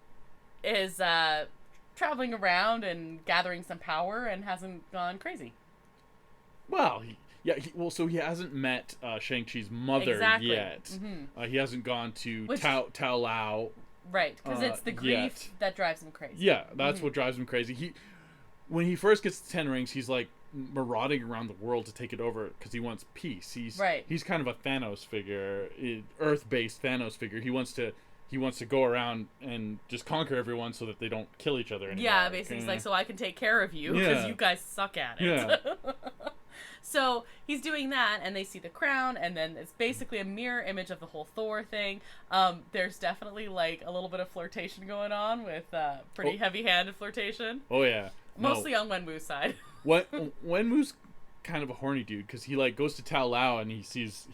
Is... traveling around and gathering some power and hasn't gone crazy. Well, so he hasn't met Shang-Chi's mother yet. Mm-hmm. He hasn't gone to Tao Lao Right, because it's the grief that drives him crazy. Yeah, that's what drives him crazy. When he first gets the 10 rings, he's like marauding around the world to take it over because he wants peace. He's kind of a Thanos figure, Earth-based Thanos figure. He wants to go around and just conquer everyone so that they don't kill each other anymore. Yeah, basically, he's like, so I can take care of you because you guys suck at it. Yeah. So he's doing that, and they see the crown, and then it's basically a mirror image of the whole Thor thing. There's definitely like a little bit of flirtation going on with pretty heavy-handed flirtation. Oh yeah, mostly on Wenwu's side. Wenwu's kind of a horny dude because he like goes to Tao Lao and he sees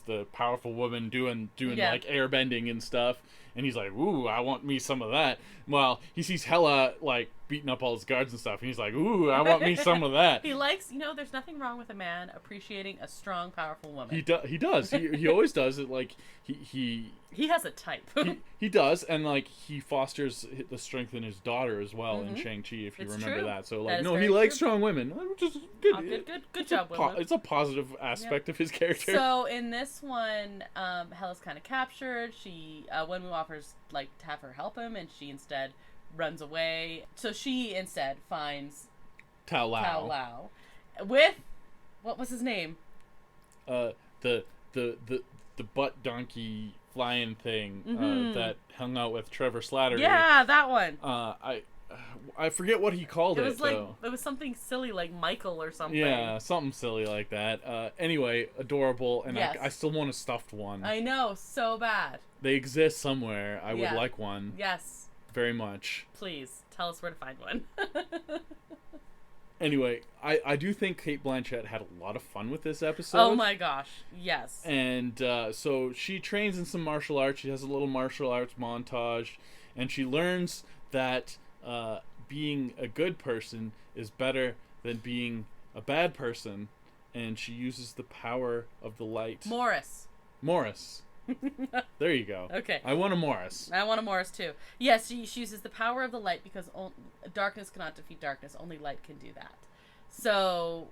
the powerful woman doing like airbending and stuff, and he's like, ooh, I want me some of that. Well, he sees Hela like beating up all his guards and stuff, and he's like, ooh, I want me some of that. He likes, there's nothing wrong with a man appreciating a strong, powerful woman. He does. He always does it. Like he has a type. he does, and like he fosters the strength in his daughter as well in Shang-Chi, if you remember that. So like, he likes strong women, which is good. Good job, Wilma. It's a positive aspect of his character. So in this one, Hela's kind of captured. Wenwu offers like to have her help him, and she instead runs away. So she instead finds Tao Lao with what was his name? The butt donkey flying thing that hung out with Trevor Slattery. Yeah, that one. I forget what he called it. It was like though. It was something silly like Michael or something. Yeah, something silly like that. Anyway, adorable, and yes. I still want a stuffed one. I know, so bad. They exist somewhere. I would like one. Yes. Very much. Please tell us where to find one. Anyway, I do think Cate Blanchett had a lot of fun with this episode. Oh my gosh, yes. And so she trains in some martial arts. She has a little martial arts montage, and she learns that being a good person is better than being a bad person, and she uses the power of the light. Morris. There you go. Okay. I want a Morris. I want a Morris too. Yes, she uses the power of the light because darkness cannot defeat darkness. Only light can do that. So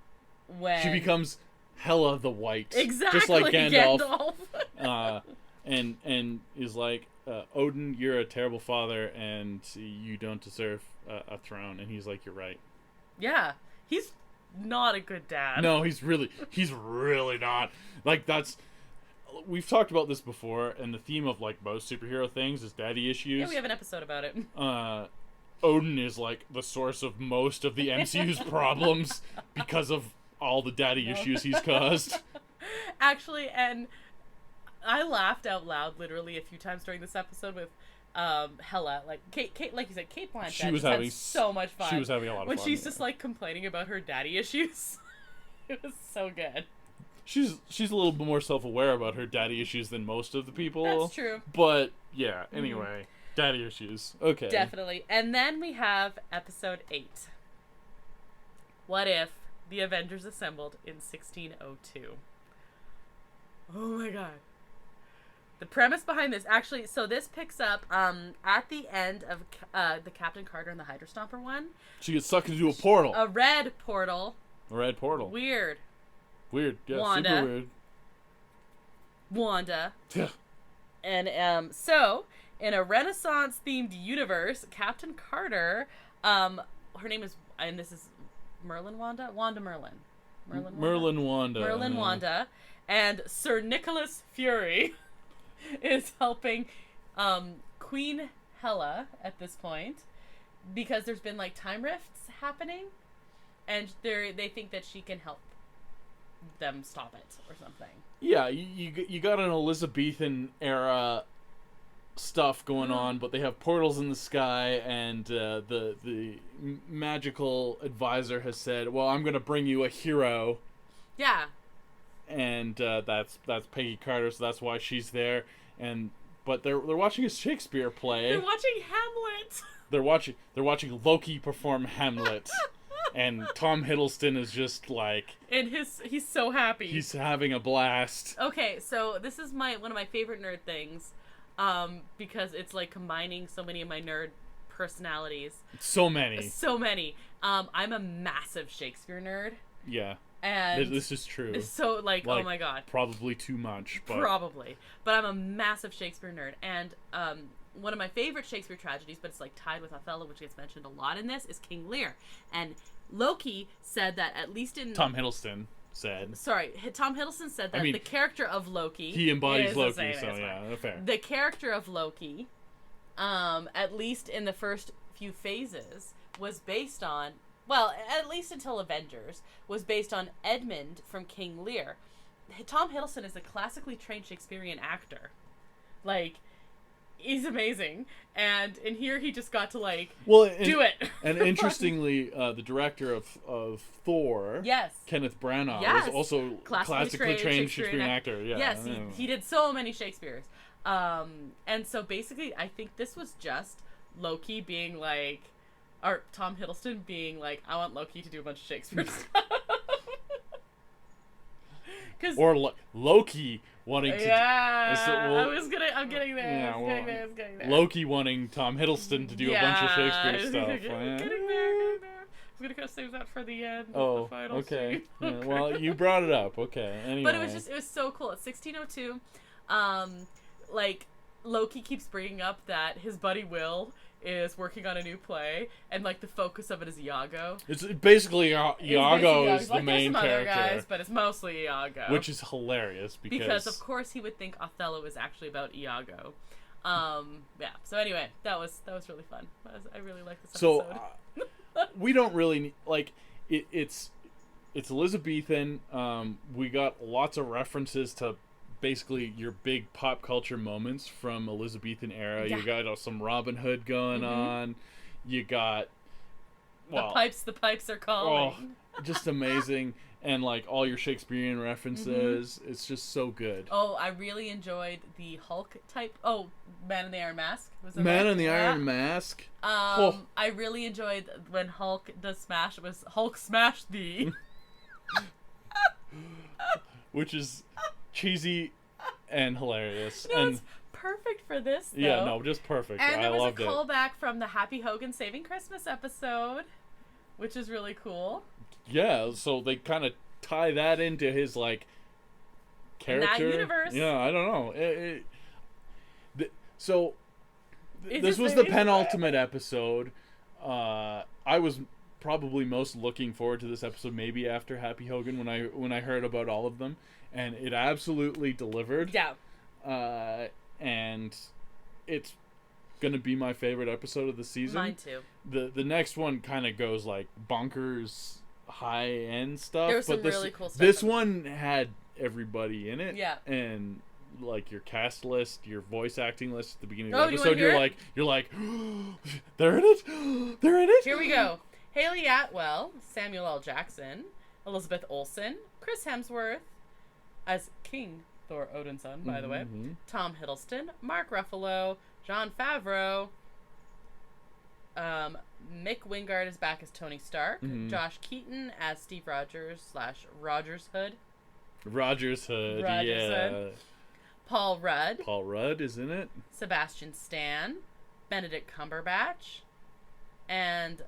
when she becomes Hela the White, exactly, just like Gandalf. And is like, Odin, you're a terrible father, and you don't deserve a throne. And he's like, you're right. Yeah, he's not a good dad. No, he's really not. Like that's. We've talked about this before, and the theme of like most superhero things is daddy issues. Yeah, we have an episode about it. Odin is like the source of most of the MCU's problems because of all the daddy issues he's caused. Actually, and I laughed out loud literally a few times during this episode with Hela, like Kate, like you said, Cate Blanchett. She was having so much fun. She was having a lot of fun when she's just like complaining about her daddy issues. It was so good. She's a little bit more self-aware about her daddy issues than most of the people. That's true. But yeah, anyway, daddy issues. Okay. Definitely. And then we have episode 8. What if the Avengers assembled in 1602? Oh my god. The premise behind this, actually, so this picks up at the end of the Captain Carter and the Hydra Stomper one. She gets sucked into a portal. A red portal. Weird. Yeah, Wanda. super weird. Wanda. Yeah. And so, in a Renaissance-themed universe, Captain Carter, her name is, and this is Merlin Wanda? Merlin Wanda. And Sir Nicholas Fury is helping Queen Hela at this point because there's been like time rifts happening, and they think that she can help them stop it or something. Yeah, you got an Elizabethan era stuff going on, but they have portals in the sky, and the magical advisor has said, "Well, I'm going to bring you a hero." Yeah. And that's Peggy Carter, so that's why she's there. But they're watching a Shakespeare play. They're watching Hamlet. They're watching Loki perform Hamlet. And Tom Hiddleston is just like... And he's so happy. He's having a blast. Okay, so this is one of my favorite nerd things. Because it's like combining so many of my nerd personalities. So many. I'm a massive Shakespeare nerd. Yeah. And this is true. So like oh my god. Probably too much. But... Probably. But I'm a massive Shakespeare nerd. And one of my favorite Shakespeare tragedies, but it's like tied with Othello, which gets mentioned a lot in this, is King Lear. And Loki said that at least in Tom Hiddleston said. Sorry, Tom Hiddleston said that the character of Loki. He embodies Loki, so yeah, fair. The character of Loki, at least in the first few phases, was based on, well, at least until Avengers, was based on Edmund from King Lear. Tom Hiddleston is a classically trained Shakespearean actor. Like, he's amazing. And in here, he just got to, do it. And interestingly, the director of Thor, Kenneth Branagh, was also classically trained Shakespearean actor. Yeah, yes, he did so many Shakespeares. And so basically, I think this was just Loki being like, or Tom Hiddleston being like, I want Loki to do a bunch of Shakespeare stuff. Or Loki wanting to. I'm getting there. Yeah, I was getting there. Loki wanting Tom Hiddleston to do a bunch of Shakespeare stuff. Getting there. I'm gonna save that for the end. Oh, the final okay. scene. Yeah, well, you brought it up. Okay. Anyway. But it was so cool. It's 1602. Loki keeps bringing up that his buddy Will is working on a new play, and the focus of it is Iago. It's basically Iago is the main character, other guys, but it's mostly Iago, which is hilarious because of course he would think Othello is actually about Iago. Yeah. So anyway, that was really fun. I really like this episode. So we don't really it's Elizabethan. We got lots of references to basically your big pop culture moments from Elizabethan era. Yeah. You got some Robin Hood going on. You got the pipes are calling. Oh, just amazing. And all your Shakespearean references. It's just so good. Oh, I really enjoyed the Hulk type. Oh, Man in the Iron Mask. Was it Man in the Iron Mask? I really enjoyed when Hulk does smash. It was Hulk smash thee. Which is cheesy and hilarious. No, it's perfect for this, though. Yeah, no, just perfect. And I there loved was a callback from the Happy Hogan Saving Christmas episode, which is really cool. Yeah, so they kind of tie that into his, character. In that universe. Yeah, I don't know. This was the penultimate episode. I was probably most looking forward to this episode maybe after Happy Hogan when I heard about all of them, and it absolutely delivered. Yeah. And it's gonna be my favorite episode of the season. Mine too. The next one kind of goes bonkers high end stuff. There was some really cool stuff. This one had everybody in it. Yeah. And your cast list, your voice acting list at the beginning of the episode, you're like, they're in it. They're in it. Here we go. Haley Atwell, Samuel L. Jackson, Elizabeth Olsen, Chris Hemsworth as King Thor Odinson, by the way, Tom Hiddleston, Mark Ruffalo, Jon Favreau, Mick Wingard is back as Tony Stark, Josh Keaton as Steve Rogers / Rogers Hood. Rogers Hood, yeah. Paul Rudd. Paul Rudd is in it. Sebastian Stan, Benedict Cumberbatch. And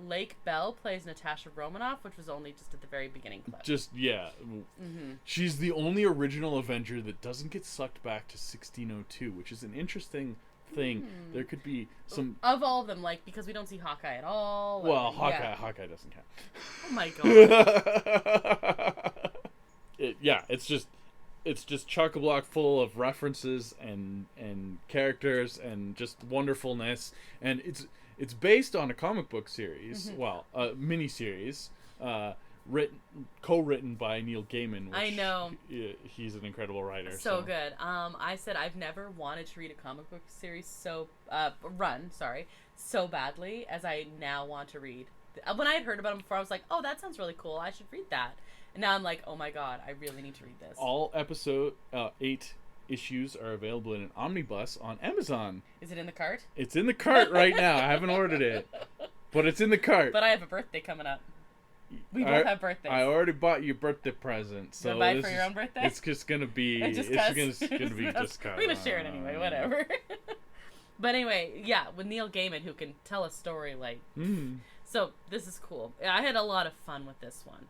Lake Bell plays Natasha Romanoff, which was only just at the very beginning clip. She's the only original Avenger that doesn't get sucked back to 1602, which is an interesting thing. There could be some of all of them, because we don't see Hawkeye at all. Well, Hawkeye doesn't count. Oh my god. It's just chock-a-block full of references and characters and just wonderfulness, and it's based on a comic book series, a mini-series, co-written by Neil Gaiman. Which I know. He's an incredible writer. So good. I said I've never wanted to read a comic book series so badly as I now want to read. When I had heard about them before, I was like, oh, that sounds really cool. I should read that. And now I'm like, oh my god, I really need to read this. All episode 8 issues are available in an omnibus on Amazon. Is it in the cart? It's in the cart right now. I haven't ordered it, but it's in the cart. But I have a birthday coming up. We both have birthdays. I already bought you a birthday present. So buy it for your own birthday? It's just gonna be. Just gonna be just cause. We're gonna share it anyway. Whatever. But anyway, yeah, with Neil Gaiman, who can tell a story So this is cool. I had a lot of fun with this one.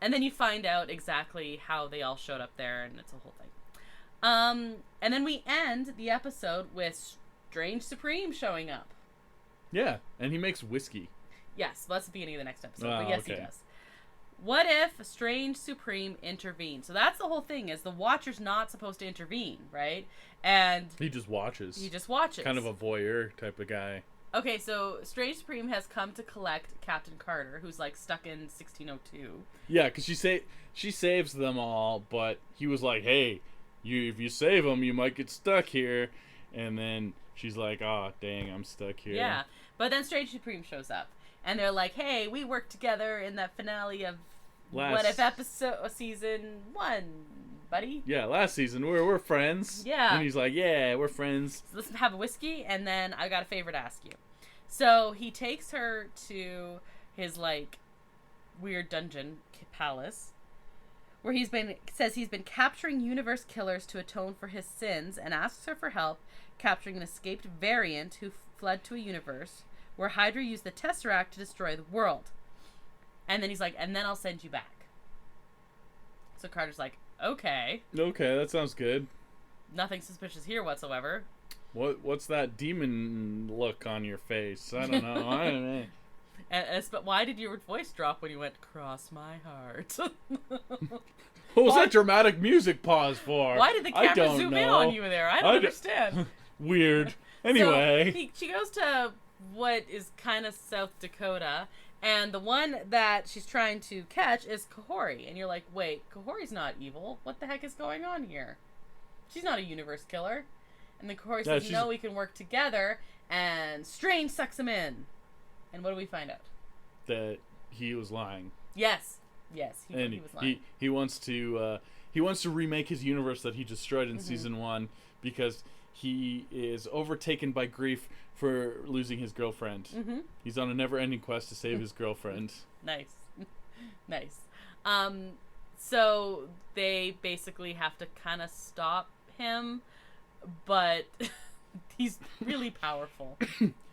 And then you find out exactly how they all showed up there, and it's a whole thing. And then we end the episode with Strange Supreme showing up. Yeah, and he makes whiskey. Yes, well, that's the beginning of the next episode. But yes, okay. He does. What if Strange Supreme intervened? So that's the whole thing, is the Watcher's not supposed to intervene, right? And he just watches. Kind of a voyeur type of guy. Okay, so Strange Supreme has come to collect Captain Carter, who's like stuck in 1602. Yeah, because she saves them all, but he was like, "Hey, if you save them, you might get stuck here." And then she's like, "Oh, dang, I'm stuck here." Yeah, but then Strange Supreme shows up, and they're like, "Hey, we worked together in that finale of What If episode season 1, buddy." Yeah, last season we're friends. Yeah, and he's like, "Yeah, we're friends. So let's have a whiskey, and then I got a favor to ask you." So he takes her to his like weird dungeon palace, where says he's been capturing universe killers to atone for his sins, and asks her for help capturing an escaped variant who fled to a universe where Hydra used the Tesseract to destroy the world. And then he's like, "And then I'll send you back." So Carter's like, "Okay, that sounds good. Nothing suspicious here whatsoever." What's that demon look on your face? I don't know. I don't know. But why did your voice drop when you went, "Cross my heart"? What was that dramatic music pause for? Why did the camera zoom in on you there? I don't understand. Weird. Anyway. So she goes to what is kind of South Dakota, and the one that she's trying to catch is Kahori. And you're like, wait, Kahori's not evil. What the heck is going on here? She's not a universe killer. And then Kahori says, "No, we can work together." And Strange sucks him in. And what do we find out? That he was lying. Yes, he was lying. He wants to remake his universe that he destroyed in season 1 because he is overtaken by grief for losing his girlfriend. Mm-hmm. He's on a never-ending quest to save his girlfriend. Nice. So they basically have to kind of stop him, but he's really powerful.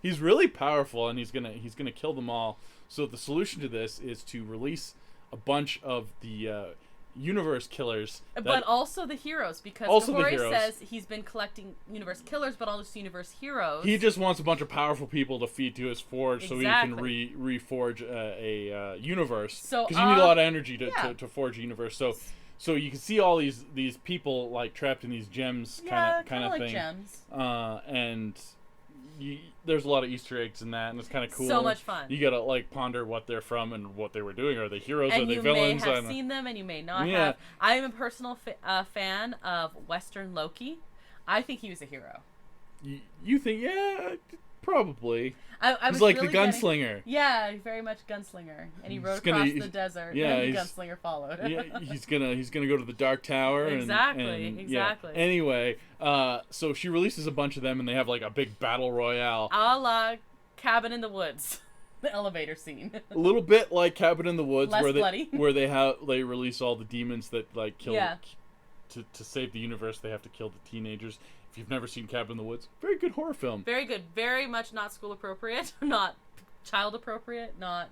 He's really powerful, and he's gonna kill them all. So the solution to this is to release a bunch of the universe killers, but also the heroes, because Kahori says he's been collecting universe killers, but also universe heroes. He just wants a bunch of powerful people to feed to his forge, so he can reforge a universe. Because you need a lot of energy to forge a universe. So you can see all these people like trapped in these gems, kind of like thing. Gems. And there's a lot of Easter eggs in that, and it's kind of cool. So much fun. You gotta like ponder what they're from and what they were doing. Are they heroes? Are they villains? And you may have seen them, and you may not have. I am a personal fan of Western Loki. I think he was a hero. You think? Yeah, probably. I He's like really the gunslinger. Yeah, very much gunslinger, and he rode across the desert. Yeah, and the gunslinger followed. He's gonna go to the the Tower. Exactly. Yeah. Anyway, so she releases a bunch of them, and they have like a big battle royale, a la Cabin in the Woods, the elevator scene. A little bit like Cabin in the Woods, less bloody. where they release all the demons that like kill. Yeah. To save the universe, they have to kill the teenagers. If you've never seen Cabin in the Woods, very good horror film. Very good. Very much not school appropriate, not child appropriate, not...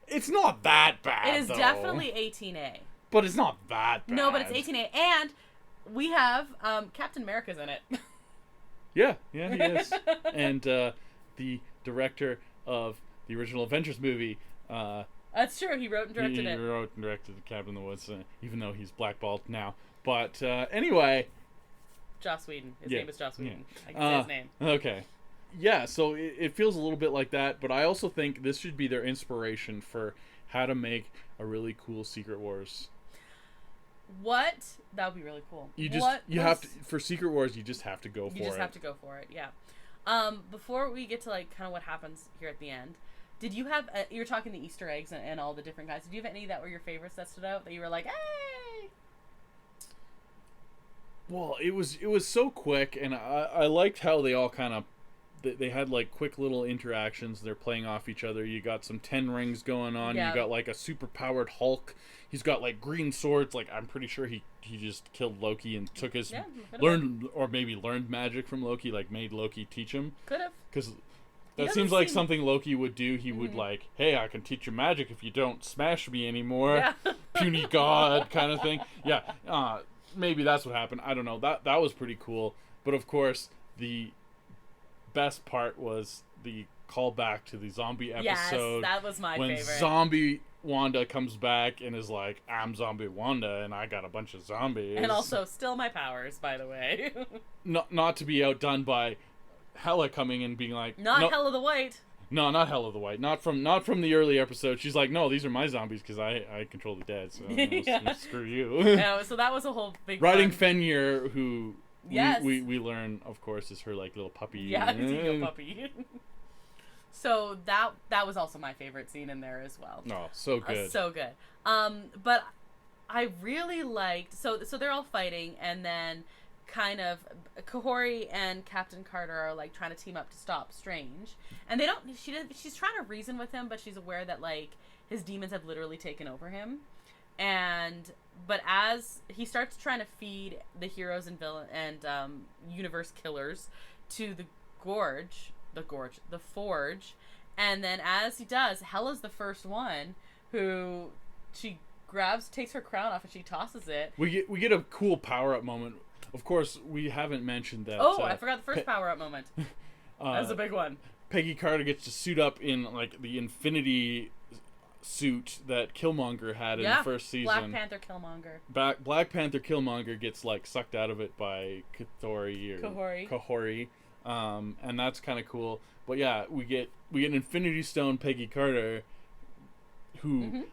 It's not that bad, It is definitely 18A. But it's not that bad. No, but it's 18A. And we have Captain America's in it. Yeah, he is. And the director of the original Avengers movie... That's true. He wrote and directed it. He wrote and directed Cabin in the Woods, even though he's blackballed now. But anyway... Joss Whedon. His name is Joss Whedon. I can say his name. Okay. Yeah, so it feels a little bit like that, but I also think this should be their inspiration for how to make a really cool Secret Wars. What? That would be really cool. Have to, for Secret Wars, you just have to go for it. You just have to go for it, yeah. Before we get to like kind of what happens here at the end, did you have, you were talking the Easter eggs and all the different guys, did you have any that were your favorites that stood out, that you were like, hey? Well, it was so quick, and I liked how they all kind of, they had like quick little interactions. They're playing off each other. You got some 10 rings going on. Yeah. You got like a super powered Hulk. He's got like green swords. Like I'm pretty sure he just killed Loki and took his learned magic from Loki. Like made Loki teach him. Could have. Because that seems like something Loki would do. He would like, hey, I can teach you magic if you don't smash me anymore. Yeah. Puny god kind of thing. Yeah. maybe that's what happened. I don't know. That was pretty cool. But of course, the best part was the callback to the zombie episode. Yes, that was my favorite. When zombie Wanda comes back and is like, I'm zombie Wanda and I got a bunch of zombies. And also still my powers, by the way. not to be outdone by Hela coming and being like, not Hela the White. No, not Hela the White. Not from the early episode. She's like, no, these are my zombies because I control the dead. So yeah. screw you. Yeah, so that was a whole big Riding fun. Fenrir, who yes. we learn, of course, is her like little puppy. Yeah, it's a little puppy. So that was also my favorite scene in there as well. Oh, so good. So good. But I really liked so they're all fighting, and then kind of Kahori and Captain Carter are like trying to team up to stop Strange, and she's trying to reason with him, but she's aware that like his demons have literally taken over him, but as he starts trying to feed the heroes and universe killers to the forge, and then as he does, Hela's the first one who she takes her crown off and she tosses it. We get a cool power up moment. Of course, we haven't mentioned that. Oh, I forgot the first power up moment. That was a big one. Peggy Carter gets to suit up in like the Infinity suit that Killmonger had in the first season. Black Panther Killmonger. Black Panther Killmonger gets like sucked out of it by Kahori. And that's kind of cool. But yeah, we get an Infinity Stone Peggy Carter, who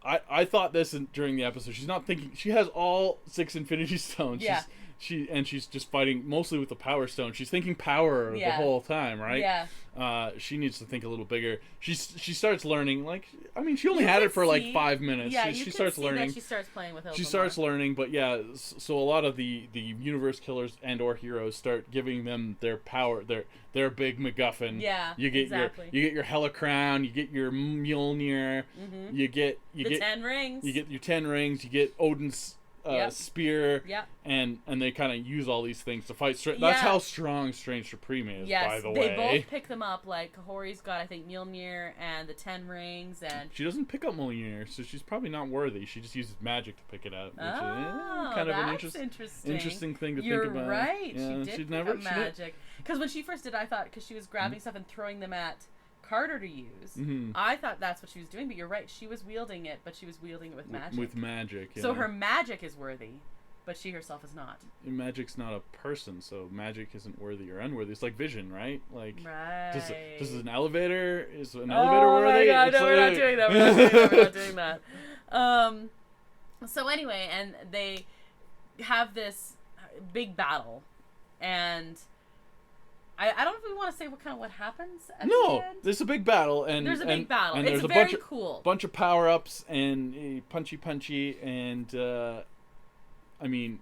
I thought this during the episode. She's not thinking. She has all 6 Infinity Stones. Yeah. She's just fighting mostly with the Power Stone. She's thinking power the whole time, right? Yeah. She needs to think a little bigger. She starts learning. Like, I mean, she only had it for like 5 minutes. Yeah, she starts learning. That she starts playing with it. She starts learning, but yeah. So a lot of the universe killers and/or heroes start giving them their power, their big MacGuffin. Yeah, you get exactly. You get your Hela crown. You get your Mjolnir. You get 10 rings. You get your 10 rings. You get Odin's spear. Yep. And they kind of use all these things to fight. That's how strong Strange Supreme is, by the way. Yes, they both pick them up. Like, Kahori's got, I think, Mjolnir and the 10 rings. And she doesn't pick up Mjolnir, so she's probably not worthy. She just uses magic to pick it up. Which is kind of an interesting thing to think about. You're right. Yeah, she did pick up magic. Because when she first did, I thought, because she was grabbing stuff and throwing them at Carter to use. I thought that's what she was doing, but you're right. She was wielding it, but she was wielding it with magic. With magic, yeah. So her magic is worthy, but she herself is not. Magic's not a person, so magic isn't worthy or unworthy. It's like vision, right? Like, right. Does an elevator worthy? Oh my god, no, we're not doing that. We're not doing that. So anyway, and they have this big battle, and I don't know if we want to say what happens at the end. There's a big battle, and there's a big battle. And there's it's a cool. bunch of power ups and punchy, and I mean,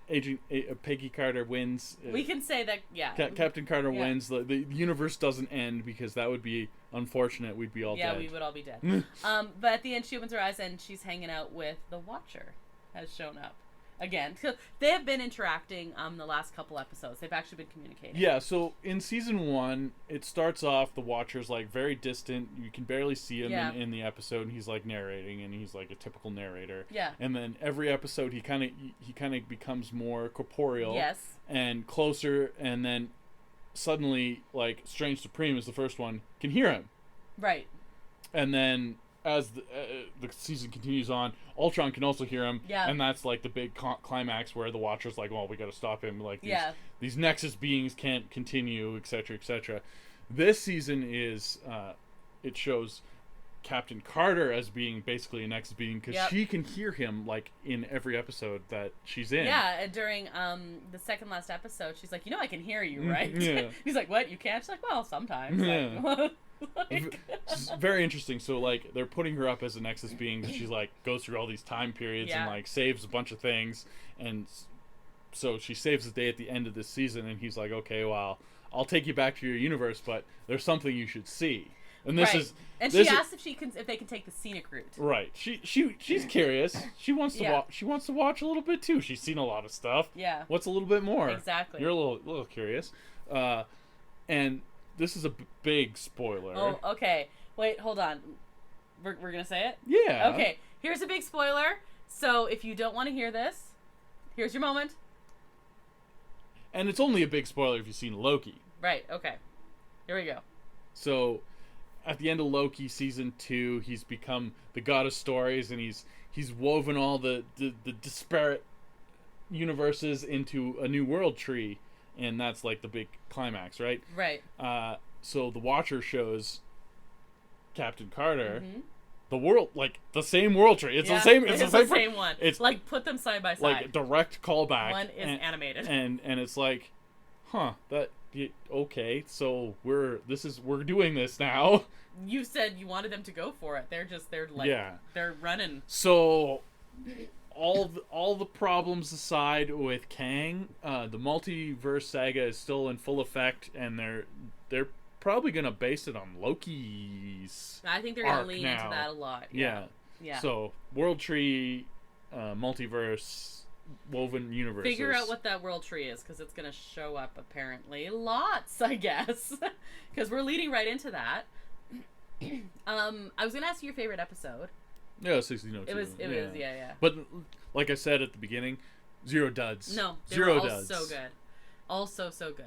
Peggy Carter wins. We can say that, yeah. Captain Carter wins. The universe doesn't end because that would be unfortunate. We'd be all dead. Yeah, we would all be dead. But at the end, she opens her eyes and she's hanging out with the Watcher. Has shown up. Again, so they have been interacting the last couple episodes. They've actually been communicating. Yeah, so in season 1, it starts off, the Watcher's like very distant. You can barely see him in the episode, and he's like narrating, and he's like a typical narrator. Yeah. And then every episode, he kind of becomes more corporeal. Yes. And closer, and then suddenly, like, Strange Supreme is the first one, can hear him. Right. And then as the season continues on, Ultron can also hear him, and that's like the big climax where the Watcher's like, well, we got to stop him. Like these Nexus beings can't continue, etc., etc. This season is it shows Captain Carter as being basically a Nexus being because she can hear him like in every episode that she's in. Yeah, during the second last episode, she's like, I can hear you, right? Yeah. He's like, what? You can't? She's like, well, sometimes. Yeah. It's very interesting. So like they're putting her up as a Nexus being, and she's like goes through all these time periods and like saves a bunch of things, and so she saves the day at the end of this season, and he's like, okay, well, I'll take you back to your universe, but there's something you should see. And this is, and she asks if they can take the scenic route. Right. She's curious. She wants to watch. She wants to watch a little bit too. She's seen a lot of stuff. Yeah. What's a little bit more? Exactly. You're a little curious, and this is a big spoiler. Oh, okay. Wait, hold on. We're gonna say it? Yeah. Okay. Here's a big spoiler. So if you don't want to hear this, Here's your moment. And it's only a big spoiler if you've seen Loki. Right, okay. Here we go. So, at the end of Loki season 2, he's become the god of stories, and he's woven all the disparate universes into a new world tree, and that's like the big climax, right? Right. So the Watcher shows Captain Carter. The world, like, the same world tree. It's the same. It's the same one. It's like, put them side by side. Like a direct callback. One is animated. And it's like, okay, so we're doing this now. You said you wanted them to go for it. They're running. So all the problems aside with Kang, the multiverse saga is still in full effect, and they're probably gonna base it on Loki's. I think they're gonna lean into that a lot. Yeah. So world tree, multiverse, woven universes. Figure out what that world tree is, because it's gonna show up apparently lots, I guess, because we're leading right into that. I was gonna ask you your favorite episode. Yeah, 1602. It was, yeah. But like I said at the beginning, zero duds. No, zero all duds. So good, also so good.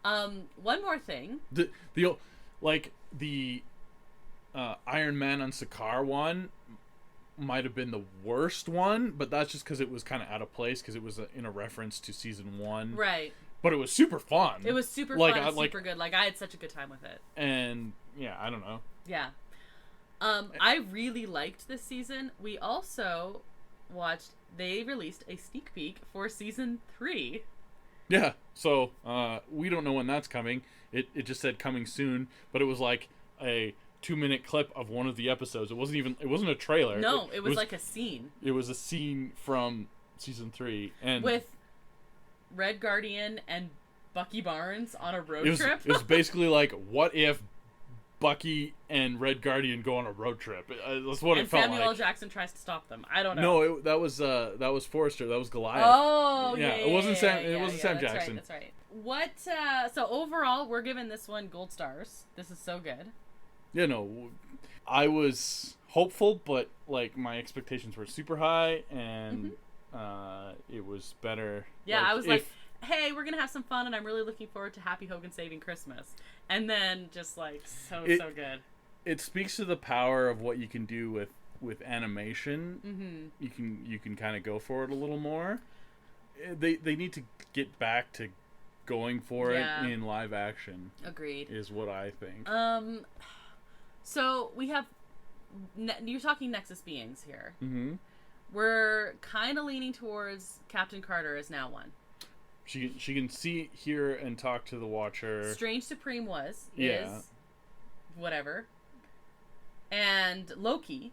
One more thing. The Iron Man on Sakaar one might have been the worst one, but that's just because it was kind of out of place, because it was in a reference to season 1. Right. But it was super fun. It was super fun, super good. Like, I had such a good time with it. And yeah, I don't know. Yeah. I really liked this season. We also they released a sneak peek for season 3. Yeah, so we don't know when that's coming. It just said coming soon, but it was like a 2-minute clip of one of the episodes. It wasn't a trailer. No, it was like a scene. It was a scene from season 3, and with Red Guardian and Bucky Barnes on a road trip. It was basically like, what if Bucky and Red Guardian go on a road trip? That's what it felt like. And Samuel L. Jackson tries to stop them. I don't know. No, that was Forrester. That was Goliath. Oh, yeah. It wasn't Sam. It wasn't Sam Jackson. That's right. What? So overall, we're giving this one gold stars. This is so good. Yeah, no, I was hopeful, but like my expectations were super high, and it was better. Yeah, I was like, hey, we're gonna have some fun, and I'm really looking forward to Happy Hogan Saving Christmas. And then just like so good. It speaks to the power of what you can do with animation. You can kind of go for it a little more. They need to get back to going for it in live action. Agreed. Is what I think. So we have you're talking Nexus beings here. We're kind of leaning towards Captain Carter is now one. She can see, hear, and talk to the Watcher. Strange Supreme is whatever. And Loki,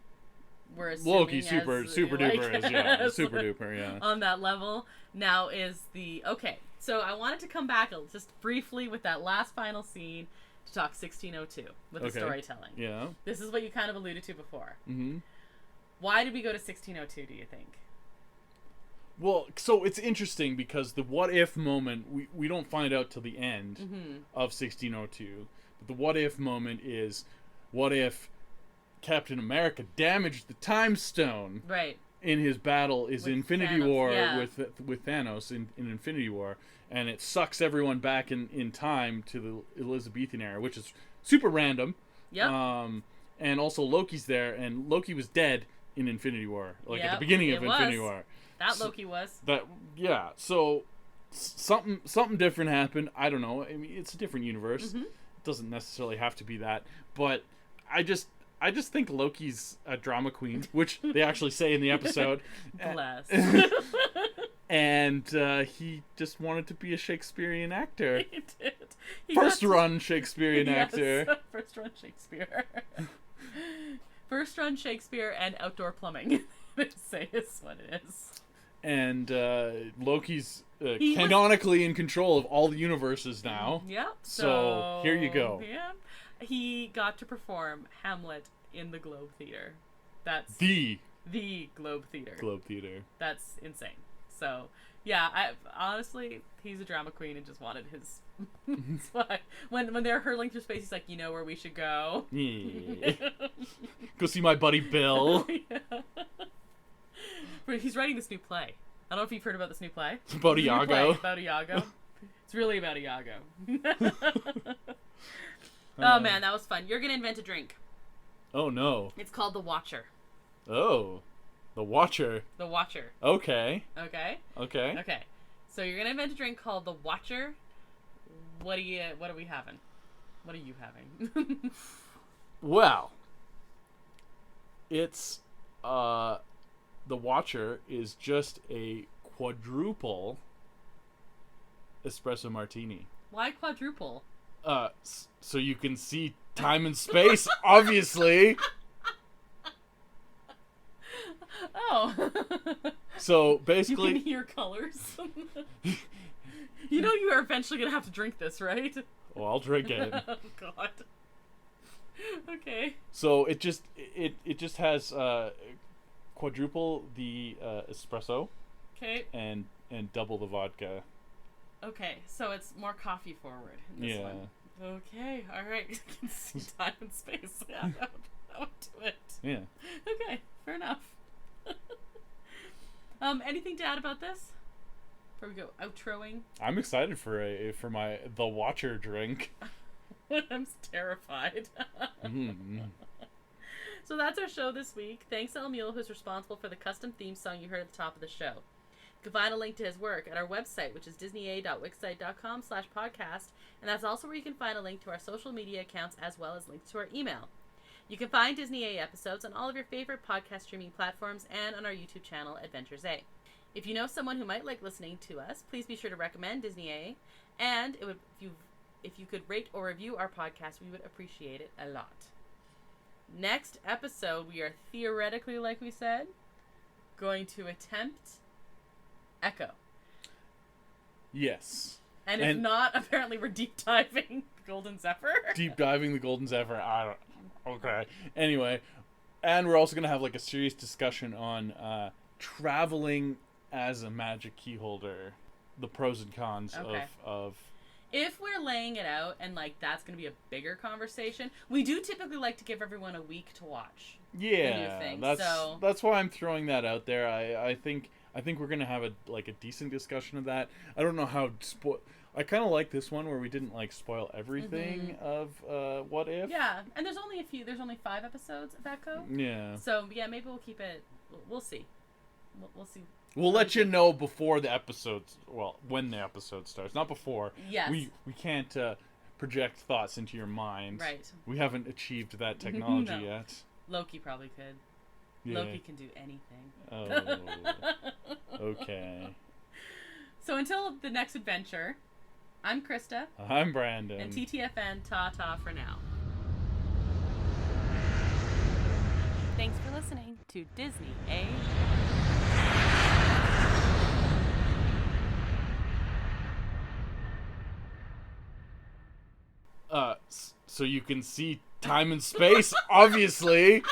we're assuming Loki super duper is super duper on that level now is the okay. So I wanted to come back just briefly with that last final scene to talk 1602 with the storytelling. Yeah. This is what you kind of alluded to before. Why did we go to 1602? Do you think? Well, so it's interesting because the what if moment, we don't find out till the end of 1602. But the what if moment is, what if Captain America damaged the Time Stone in his battle with Infinity Thanos, War with Thanos in Infinity War, and it sucks everyone back in time to the Elizabethan era, which is super random. Yep. And also Loki's there, and Loki was dead in Infinity War, at the beginning of Infinity War. That Loki was. So something different happened. I don't know. I mean, it's a different universe. It doesn't necessarily have to be that. But I just think Loki's a drama queen, which they actually say in the episode. Bless. And he just wanted to be a Shakespearean actor. He did. First run Shakespearean actor. First run Shakespeare. First run Shakespeare and outdoor plumbing. They say is what it is. And Loki's canonically in control of all the universes now. Yep. So here you go. Yeah. He got to perform Hamlet in the Globe Theater. That's the Globe Theater. Globe Theater. That's insane. So yeah, honestly, he's a drama queen and just wanted his. That's why when they're hurtling through space, he's like, you know where we should go. Yeah. Go see my buddy Bill. But he's writing this new play. I don't know if you've heard about this new play. It's about Iago. About Iago. It's really about Iago. Oh man, that was fun. You're gonna invent a drink. Oh no. It's called the Watcher. Oh. The Watcher. The Watcher. Okay. Okay. Okay. Okay. So you're gonna invent a drink called the Watcher. What are we having? What are you having? Well, it's the Watcher is just a quadruple espresso martini. Why quadruple? So you can see time and space, obviously. Oh. So basically, you can hear colors. You know you are eventually gonna have to drink this, right? Well, I'll drink it. Oh God. Okay. So it just has quadruple the espresso. Okay. And double the vodka. Okay, so it's more coffee forward in this one. Okay, all right. You can see time and space. Yeah, that would do it. Yeah. Okay, fair enough. Anything to add about this? Before we go outroing? I'm excited for the Watcher drink. I'm terrified. Mm-hmm. So that's our show this week. Thanks to Emil, who's responsible for the custom theme song you heard at the top of the show. You can find a link to his work at our website, which is disneya.wixsite.com/podcast, and that's also where you can find a link to our social media accounts as well as links to our email. You can find Disney A episodes on all of your favorite podcast streaming platforms and on our YouTube channel, Adventures A. If you know someone who might like listening to us, please be sure to recommend Disney A, and if you could rate or review our podcast, we would appreciate it a lot. Next episode, we are theoretically, like we said, going to attempt Echo. Yes. And if not, apparently we're deep diving Golden Zephyr. Deep diving the Golden Zephyr. Okay. Anyway, and we're also going to have like a serious discussion on traveling as a magic key holder. The pros and cons of if we're laying it out and like that's going to be a bigger conversation, we do typically like to give everyone a week to watch. Yeah, that's why I'm throwing that out there. I think we're gonna have a decent discussion of that. I don't know how I kind of like this one where we didn't like spoil everything of What If. Yeah, and there's only 5 episodes of Echo. Yeah. So yeah, maybe we'll keep it. We'll see. We'll see. We'll let you know before the episodes. Well, when the episode starts, not before. Yes. We can't project thoughts into your mind. Right. We haven't achieved that technology yet. Loki probably could. Yeah. Loki can do anything. Oh. Okay. So until the next adventure, I'm Krysta. I'm Brandon. And TTFN, ta-ta for now. Thanks for listening to Disney A. So you can see time and space, obviously.